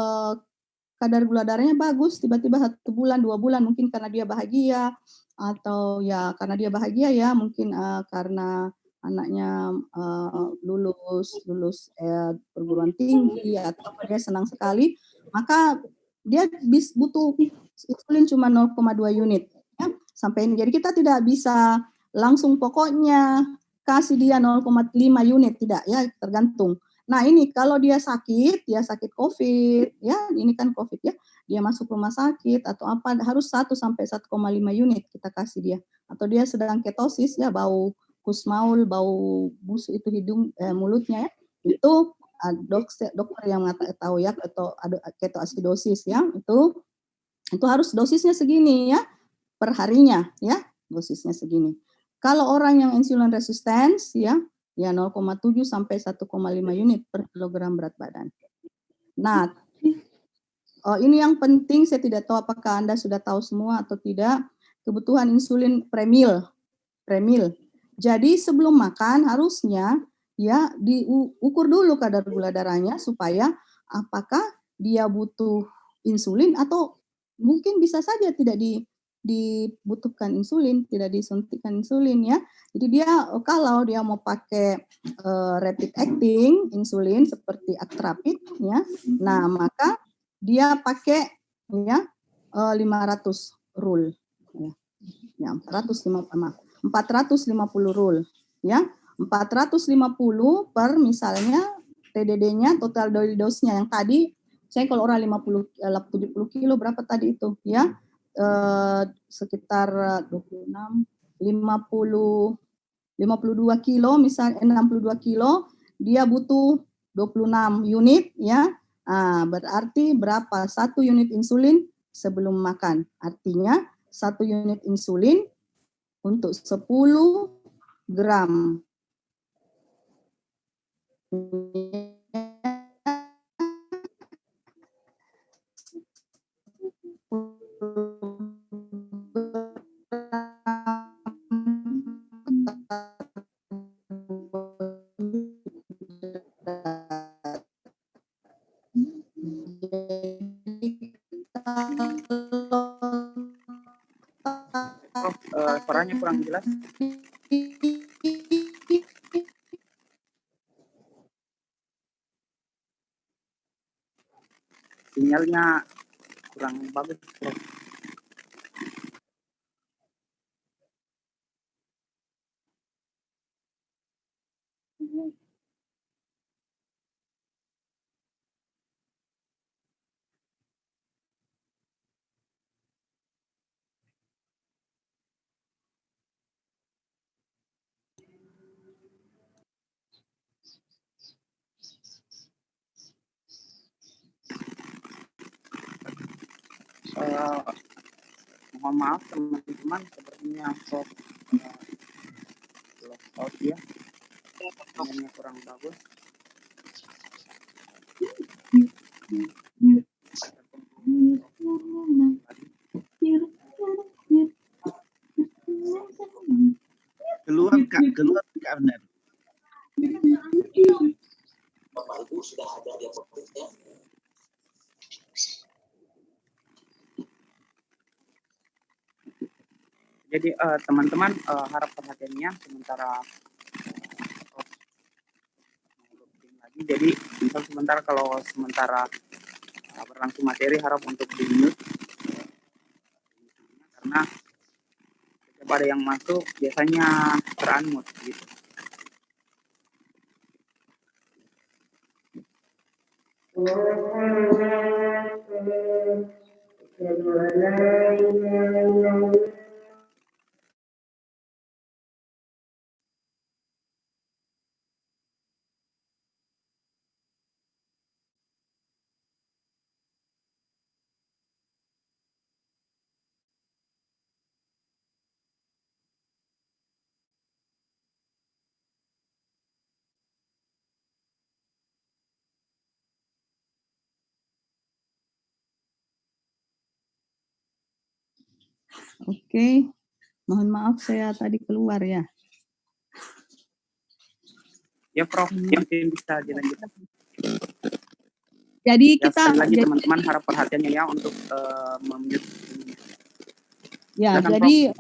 kadar gula darahnya bagus, tiba-tiba 1 bulan, 2 bulan, mungkin karena dia bahagia, atau ya karena dia bahagia ya, mungkin karena anaknya lulus perguruan tinggi, atau dia senang sekali, maka dia butuh insulin cuma 0,2 unit. Ya, sampai ini. Jadi kita tidak bisa langsung pokoknya kasih dia 0,5 unit, tidak ya, tergantung. Nah, ini kalau dia sakit COVID, ya, ini kan COVID ya, dia masuk rumah sakit atau apa, harus 1 sampai 1,5 unit kita kasih dia. Atau dia sedang ketosis ya, bau kusmaul, bau busuk itu hidung, mulutnya ya, itu dokter yang tahu ya, atau ketoasidosis ya, itu harus dosisnya segini ya, per harinya ya, dosisnya segini. Kalau orang yang insulin resistance ya 0,7 sampai 1,5 unit per kilogram berat badan. Nah, ini yang penting, saya tidak tahu apakah Anda sudah tahu semua atau tidak, kebutuhan insulin premil. Jadi sebelum makan harusnya ya diukur dulu kadar gula darahnya supaya apakah dia butuh insulin atau mungkin bisa saja tidak dibutuhkan insulin, tidak disuntikan insulin ya. Jadi dia kalau dia mau pakai rapid acting insulin seperti Actrapid ya, nah maka dia pakai ya 500 rule ya, 450 rule ya, 450 per misalnya TDD-nya total dose-nya yang tadi saya kalau orang 70 kilo berapa tadi itu ya, sekitar 26 52 kilo misalnya, 62 kilo dia butuh 26 unit ya. Berarti berapa 1 unit insulin sebelum makan, artinya 1 unit insulin untuk 10 gram. Suaranya kurang jelas. sinyalnya kurang bagus, Prof. Mohon maaf teman-teman, sepertinya Prof lock out ya, sinyalnya kurang bagus. Keluar Kak benar. Bapak Ibu sudah ada diapositnya. Jadi teman-teman harap perhatiannya sementara lagi. Jadi misal sebentar kalau sementara berlangsung materi harap untuk di mute karena setiap ada yang masuk biasanya ter-unmute gitu. Oke, mohon maaf saya tadi keluar ya. Ya Prof, mungkin bisa dilanjutkan. Jadi Ya, kita sekali lagi teman-teman harap perhatiannya ya untuk memute. Ya, Silakan, jadi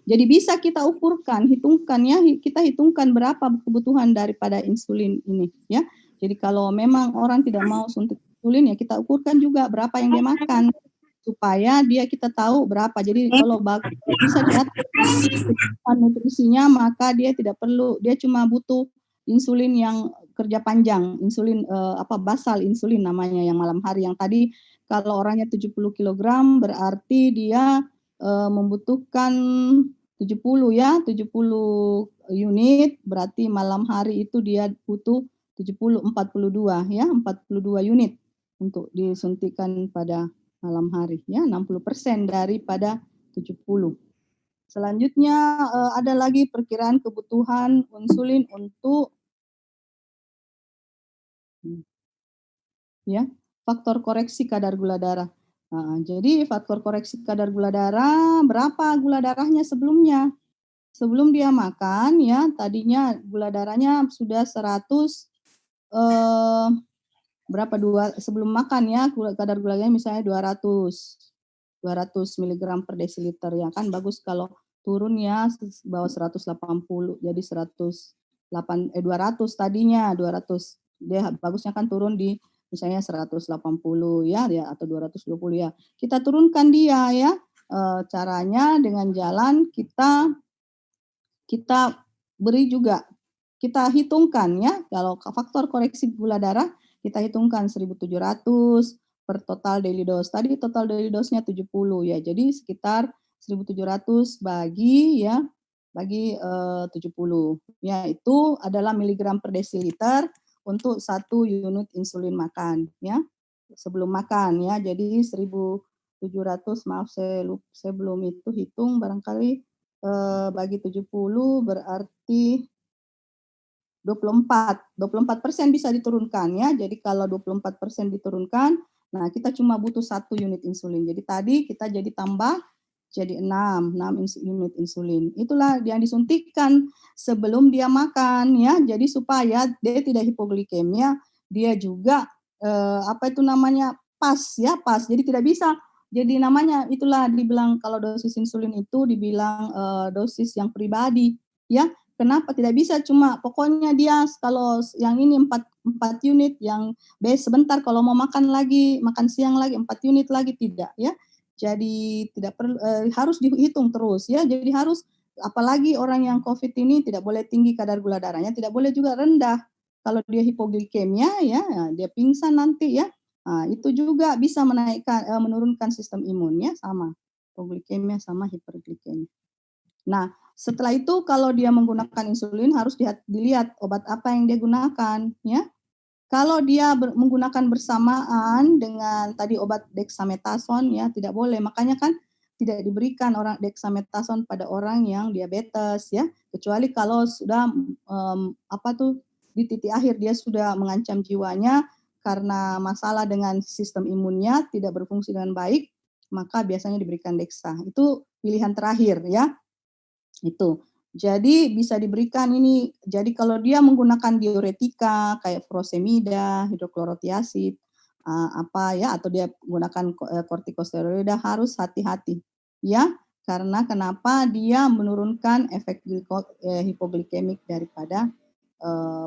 jadi bisa kita hitungkan ya, kita hitungkan berapa kebutuhan daripada insulin ini ya. Jadi kalau memang orang tidak mau suntik insulin ya kita ukurkan juga berapa yang dia makan supaya kita tahu berapa. Jadi kalau bisa diatur nutrisinya maka dia tidak perlu, dia cuma butuh insulin yang kerja panjang, insulin basal insulin namanya yang malam hari, yang tadi kalau orangnya 70 kg berarti dia membutuhkan 70 unit, berarti malam hari itu dia butuh 42 ya, 42 unit untuk disuntikan pada malam hari ya, 60% daripada 70. Selanjutnya ada lagi perkiraan kebutuhan insulin untuk ya, faktor koreksi kadar gula darah. Jadi faktor koreksi kadar gula darah, berapa gula darahnya sebelumnya? Sebelum dia makan ya, tadinya gula darahnya sudah 100 sebelum makan ya, kadar gulanya misalnya 200 mg per desiliter ya kan, bagus kalau turun ya bawah 180, jadi 200 tadinya 200, dia bagusnya kan turun di misalnya 180 ya atau 220 ya. Kita turunkan dia ya. Caranya dengan jalan kita beri juga, kita hitungkan ya, kalau faktor koreksi gula darah kita hitungkan 1.700 per total daily dose. Tadi total daily dose-nya 70 ya. Jadi sekitar 1.700 bagi 70 ya, itu adalah miligram per desiliter untuk 1 unit insulin makan ya, sebelum makan ya. Jadi 1.700, maaf saya belum itu hitung, barangkali bagi 70 berarti 24% bisa diturunkan ya. Jadi kalau 24% diturunkan, nah kita cuma butuh 1 unit insulin. Jadi tadi kita jadi tambah jadi 6 unit insulin. Itulah yang disuntikkan sebelum dia makan ya. Jadi supaya dia tidak hipoglikemia, dia juga pas ya, pas. Jadi tidak bisa. Jadi namanya itulah dibilang kalau dosis insulin itu dibilang dosis yang pribadi ya. Kenapa tidak bisa cuma pokoknya dia kalau yang ini 4 unit, yang sebentar kalau mau makan lagi, makan siang lagi 4 unit lagi, tidak ya. Jadi tidak perlu harus dihitung terus ya. Jadi harus, apalagi orang yang COVID ini tidak boleh tinggi kadar gula darahnya, tidak boleh juga rendah. Kalau dia hipoglikemia ya, dia pingsan nanti ya. Nah, itu juga bisa menaikkan menurunkan sistem imunnya sama. Hipoglikemia sama hiperglikemia. Nah, setelah itu kalau dia menggunakan insulin harus dilihat obat apa yang dia gunakan ya. Kalau dia menggunakan bersamaan dengan tadi obat dexamethasone ya tidak boleh. Makanya kan tidak diberikan orang dexamethasone pada orang yang diabetes ya. Kecuali kalau sudah di titik akhir dia sudah mengancam jiwanya karena masalah dengan sistem imunnya tidak berfungsi dengan baik, maka biasanya diberikan dexa. Itu pilihan terakhir ya. Itu. Jadi bisa diberikan ini. Jadi kalau dia menggunakan diuretika kayak furosemida, hidroklorotiasid, atau dia menggunakan kortikosteroida harus hati-hati. Ya, karena kenapa dia menurunkan efek hipoglikemik daripada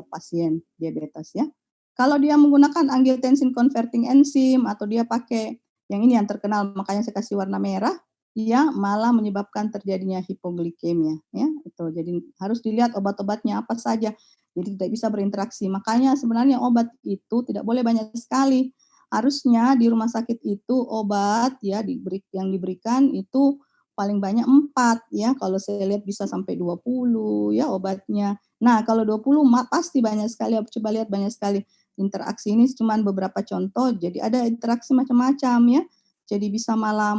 pasien diabetes ya. Kalau dia menggunakan angiotensin converting enzim atau dia pakai yang ini yang terkenal makanya saya kasih warna merah, ya malah menyebabkan terjadinya hipoglikemia ya. Itu jadi harus dilihat obat-obatnya apa saja. Jadi tidak bisa berinteraksi. Makanya sebenarnya obat itu tidak boleh banyak sekali. Harusnya di rumah sakit itu obat ya yang diberikan itu paling banyak 4 ya. Kalau saya lihat bisa sampai 20 ya obatnya. Nah, kalau 20 pasti banyak sekali. Coba lihat banyak sekali. Interaksi ini cuma beberapa contoh. Jadi ada interaksi macam-macam ya. Jadi bisa malah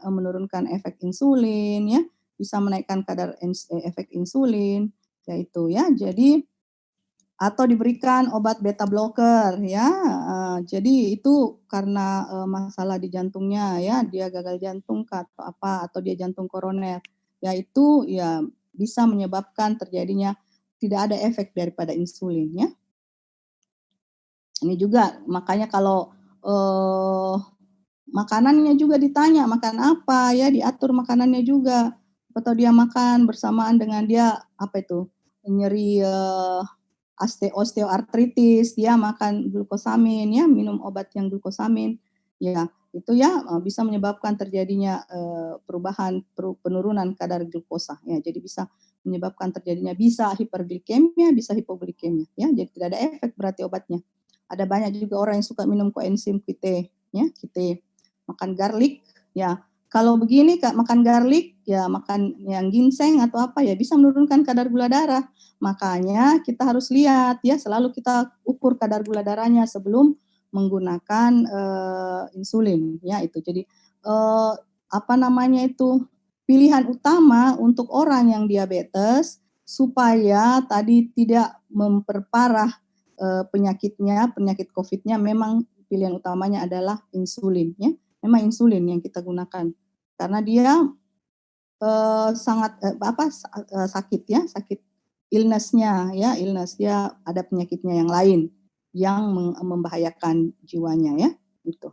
menurunkan efek insulin ya, bisa menaikkan kadar efek insulin, yaitu ya. Jadi atau diberikan obat beta blocker ya. Jadi itu karena masalah di jantungnya ya, dia gagal jantung atau apa atau dia jantung koroner. Ya itu ya bisa menyebabkan terjadinya tidak ada efek daripada insulin ya. Ini juga makanya kalau makanannya juga ditanya, makan apa ya, diatur makanannya juga. Atau dia makan bersamaan dengan dia nyeri osteoartritis, dia makan glukosamin ya, minum obat yang glukosamin. Ya, itu ya bisa menyebabkan terjadinya penurunan kadar glukosa ya. Jadi bisa menyebabkan terjadinya bisa hiperglikemia, bisa hipoglikemia ya. Jadi tidak ada efek berarti obatnya. Ada banyak juga orang yang suka minum coenzim Q10 ya, Q10. Makan garlic ya, kalau begini makan garlic ya, makan yang ginseng atau apa ya bisa menurunkan kadar gula darah. Makanya kita harus lihat ya, selalu kita ukur kadar gula darahnya sebelum menggunakan insulin ya. Itu jadi pilihan utama untuk orang yang diabetes supaya tadi tidak memperparah penyakitnya, penyakit COVID-nya, memang pilihan utamanya adalah insulin ya. Memang insulin yang kita gunakan karena dia sangat sakit ya, sakit illness-nya ya, illness dia ada penyakitnya yang lain yang membahayakan jiwanya ya, itu.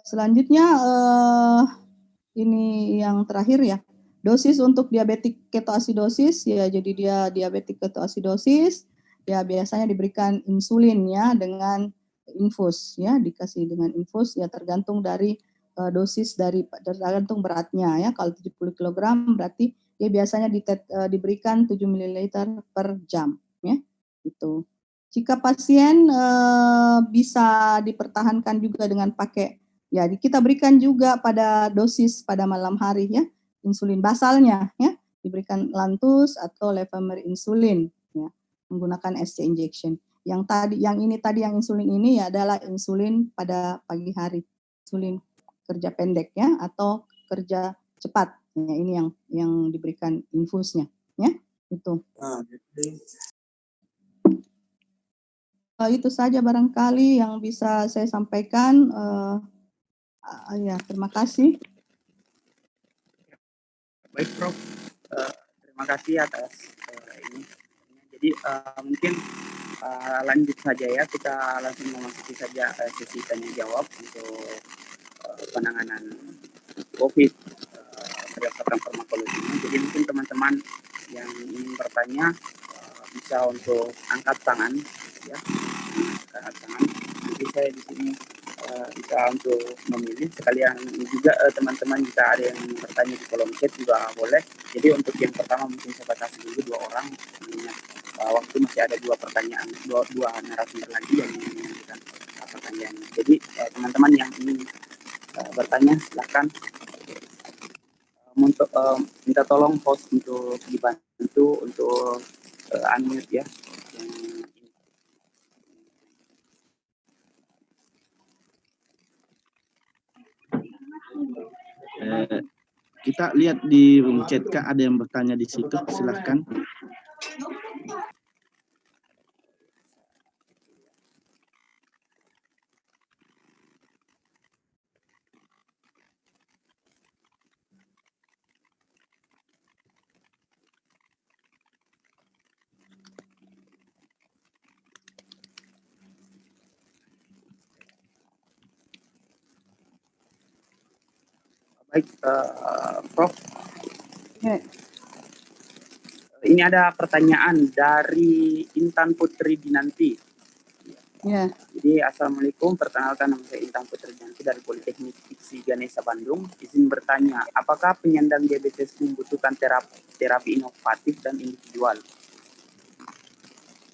Selanjutnya ini yang terakhir ya, dosis untuk diabetik ketoasidosis ya, jadi dia diabetik ketoasidosis ya biasanya diberikan insulin ya dengan infus ya, dikasih dengan infus ya, tergantung dari dosis tergantung beratnya ya. Kalau 70 kg berarti dia biasanya diberikan 7 ml per jam ya. Itu. Jika pasien bisa dipertahankan juga dengan pakai ya, kita berikan juga pada dosis pada malam hari ya, insulin basalnya ya, diberikan Lantus atau Levomer insulin ya, menggunakan SC injection. Yang insulin ini ya adalah insulin pada pagi hari, insulin kerja pendek ya atau kerja cepat. Ya, ini yang diberikan infusnya ya. Itu. Itu saja barangkali yang bisa saya sampaikan. Ya, terima kasih. Baik, Prof. Terima kasih atas ini. Jadi mungkin lanjut saja ya, kita langsung memasuki saja sesi tanya jawab untuk penanganan COVID berdasarkan farmakologinya. Jadi mungkin teman-teman yang ingin bertanya bisa untuk angkat tangan, ya, angkat tangan. Jadi saya di sini bisa untuk memilih sekalian juga teman-teman jika ada yang ingin bertanya di kolom chat juga boleh. Jadi untuk yang pertama mungkin saya batasi dulu 2 orang, mengingat waktu masih ada 2 pertanyaan, dua narasumber lagi yang ingin menyampaikan pertanyaan. Jadi teman-teman yang ingin bertanya silahkan minta tolong host untuk dibantu untuk unmute ya. Kita lihat di room chat Kak, ada yang bertanya di situ, silahkan. Baik, Prof. Ya. Ini ada pertanyaan dari Intan Putri Dinanti. Ya. Jadi, Assalamualaikum, perkenalkan nama saya Intan Putri Dinanti dari Politeknik Fiksi Ganesha Bandung. Izin bertanya, apakah penyandang diabetes membutuhkan terapi inovatif dan individual?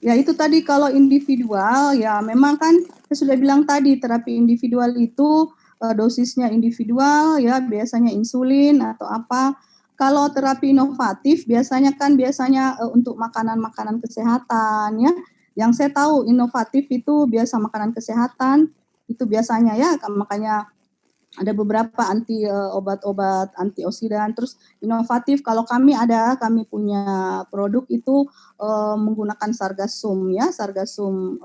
Ya itu tadi kalau individual, ya memang kan saya sudah bilang tadi terapi individual itu dosisnya individual, ya biasanya insulin atau apa. Kalau terapi inovatif biasanya untuk makanan-makanan kesehatan, ya. Yang saya tahu inovatif itu biasa makanan kesehatan, itu biasanya ya, makanya ada beberapa obat-obat antioksidan. Terus inovatif kalau kami punya produk itu menggunakan sargasum ya, sargasum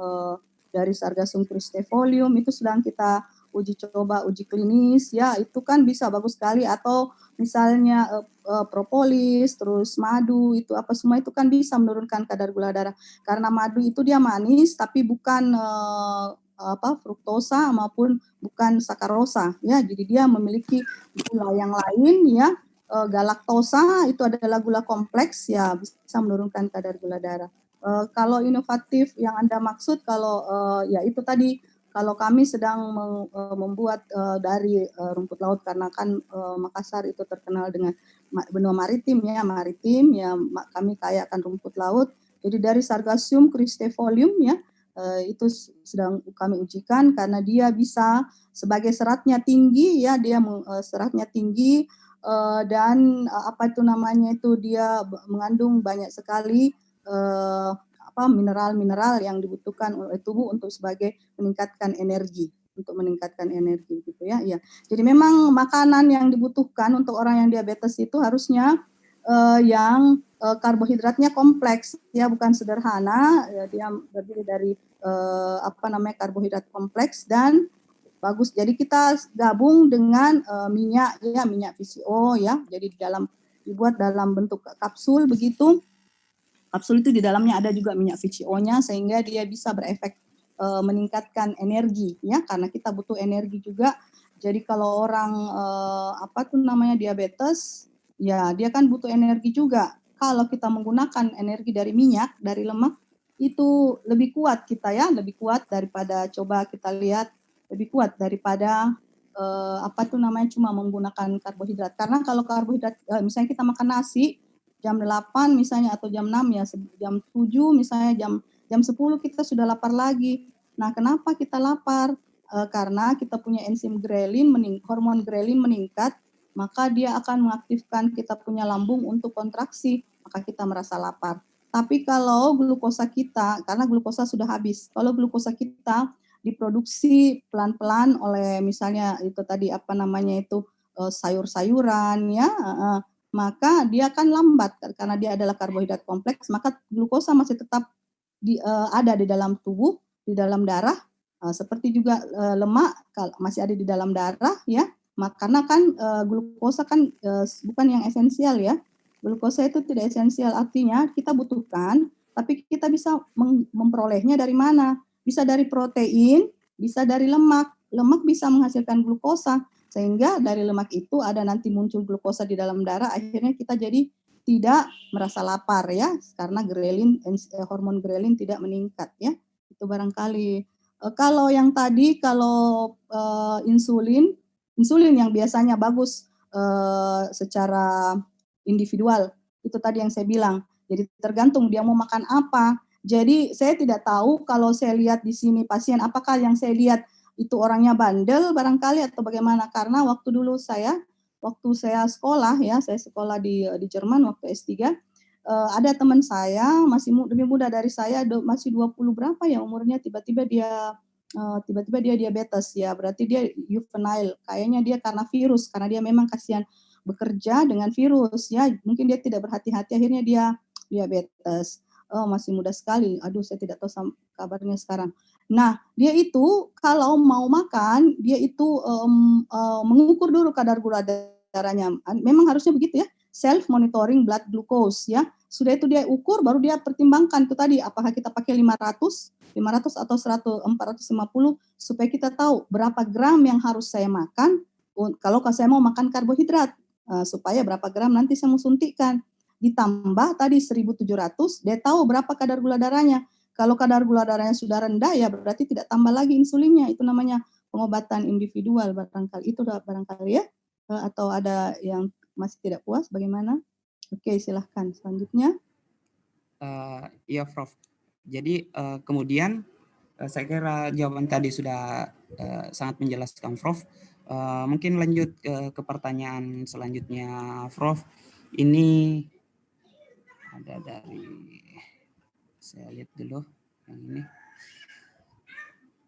dari sargasum cristifolium itu sedang kita uji klinis ya, itu kan bisa bagus sekali. Atau misalnya propolis, terus madu, itu apa semua itu kan bisa menurunkan kadar gula darah, karena madu itu dia manis tapi bukan fruktosa maupun bukan sakarosa ya, jadi dia memiliki gula yang lain ya. Galaktosa itu adalah gula kompleks ya, bisa menurunkan kadar gula darah. Kalau inovatif yang Anda maksud, kalau ya itu tadi, kalau kami sedang membuat dari rumput laut, karena kan Makassar itu terkenal dengan benua maritim ya, kami kaya akan rumput laut. Jadi dari sargasum cristifolium ya, itu sedang kami ujikan karena dia bisa sebagai seratnya tinggi ya, seratnya tinggi dan dia mengandung banyak sekali mineral-mineral yang dibutuhkan oleh tubuh untuk meningkatkan energi gitu ya. Ya. Jadi memang makanan yang dibutuhkan untuk orang yang diabetes itu harusnya yang karbohidratnya kompleks ya, bukan sederhana ya, dia terdiri dari karbohidrat kompleks dan bagus. Jadi kita gabung dengan minyak VCO ya. Jadi dibuat dalam bentuk kapsul begitu. Kapsul itu di dalamnya ada juga minyak VCO-nya sehingga dia bisa berefek meningkatkan energi ya, karena kita butuh energi juga. Jadi kalau orang diabetes ya, dia kan butuh energi juga. Kalau kita menggunakan energi dari minyak, dari lemak, itu lebih kuat kita ya, lebih kuat daripada, coba kita lihat, lebih kuat daripada cuma menggunakan karbohidrat. Karena kalau karbohidrat, misalnya kita makan nasi jam 8 misalnya atau jam 6 ya, jam 7 misalnya, jam 10 kita sudah lapar lagi. Nah, kenapa kita lapar? Karena kita punya enzim grelin, hormon grelin meningkat, maka dia akan mengaktifkan kita punya lambung untuk kontraksi, maka kita merasa lapar. Tapi kalau glukosa kita, karena glukosa sudah habis, kalau glukosa kita diproduksi pelan-pelan oleh misalnya itu tadi sayur-sayuran ya, maka dia akan lambat karena dia adalah karbohidrat kompleks, maka glukosa masih tetap ada di dalam tubuh, di dalam darah, seperti juga lemak masih ada di dalam darah ya. Karena kan glukosa kan bukan yang esensial ya. Glukosa itu tidak esensial, artinya kita butuhkan, tapi kita bisa memperolehnya dari mana? Bisa dari protein, bisa dari lemak. Lemak bisa menghasilkan glukosa, sehingga dari lemak itu ada nanti muncul glukosa di dalam darah, akhirnya kita jadi tidak merasa lapar ya, karena hormon grelin tidak meningkat ya. Itu barangkali. Kalau yang tadi kalau insulin yang biasanya bagus secara individual, itu tadi yang saya bilang. Jadi tergantung dia mau makan apa. Jadi saya tidak tahu kalau saya lihat di sini pasien, apakah yang saya lihat itu orangnya bandel barangkali atau bagaimana, karena waktu saya sekolah ya, saya sekolah di Jerman waktu S3, ada teman saya masih lebih muda dari saya, masih 20 berapa ya umurnya, tiba-tiba dia diabetes ya, berarti dia juvenile, kayaknya dia karena virus, karena dia memang kasihan bekerja dengan virus ya, mungkin dia tidak berhati-hati akhirnya dia diabetes. Oh, masih muda sekali. Aduh, saya tidak tahu kabarnya sekarang. Nah, dia itu kalau mau makan, dia itu mengukur dulu kadar gula darahnya. Memang harusnya begitu ya, self monitoring blood glucose ya. Sudah itu dia ukur, baru dia pertimbangkan itu tadi, apakah kita pakai 500 atau 450 supaya kita tahu berapa gram yang harus saya makan kalau saya mau makan karbohidrat, supaya berapa gram nanti saya mau suntikkan. Ditambah tadi 1.700, dia tahu berapa kadar gula darahnya. Kalau kadar gula darahnya sudah rendah, ya berarti tidak tambah lagi insulinnya. Itu namanya pengobatan individual barangkali. Itu barangkali ya. Atau ada yang masih tidak puas, bagaimana? Oke, silahkan. Selanjutnya. Iya, Prof. Jadi kemudian saya kira jawaban tadi sudah sangat menjelaskan, Prof. Mungkin lanjut ke pertanyaan selanjutnya, Prof. Ini ada dari, saya lihat dulu yang ini.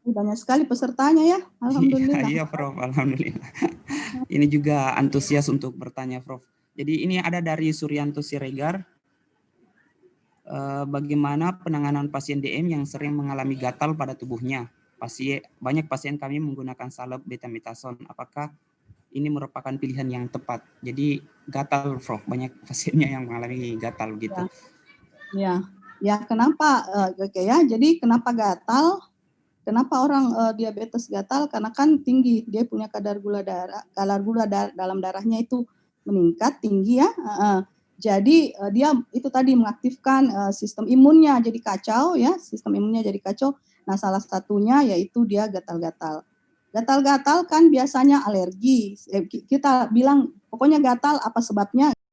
Banyak sekali pesertanya ya, alhamdulillah. Iya, Prof, alhamdulillah. Ini juga antusias untuk bertanya, Prof. Jadi ini ada dari Suryanto Siregar. Bagaimana penanganan pasien DM yang sering mengalami gatal pada tubuhnya? Banyak pasien kami menggunakan salep betametason. Apakah ini merupakan pilihan yang tepat? Jadi gatal, Prof. Banyak pasiennya yang mengalami gatal gitu. Ya, kenapa? Ya, jadi kenapa gatal? Kenapa orang diabetes gatal? Karena kan tinggi, dia punya kadar gula dalam darahnya itu meningkat tinggi ya. Jadi dia itu tadi mengaktifkan sistem imunnya jadi kacau ya, sistem imunnya jadi kacau. Nah, salah satunya yaitu dia gatal-gatal. Gatal-gatal kan biasanya alergi. Kita bilang pokoknya gatal apa sebabnya?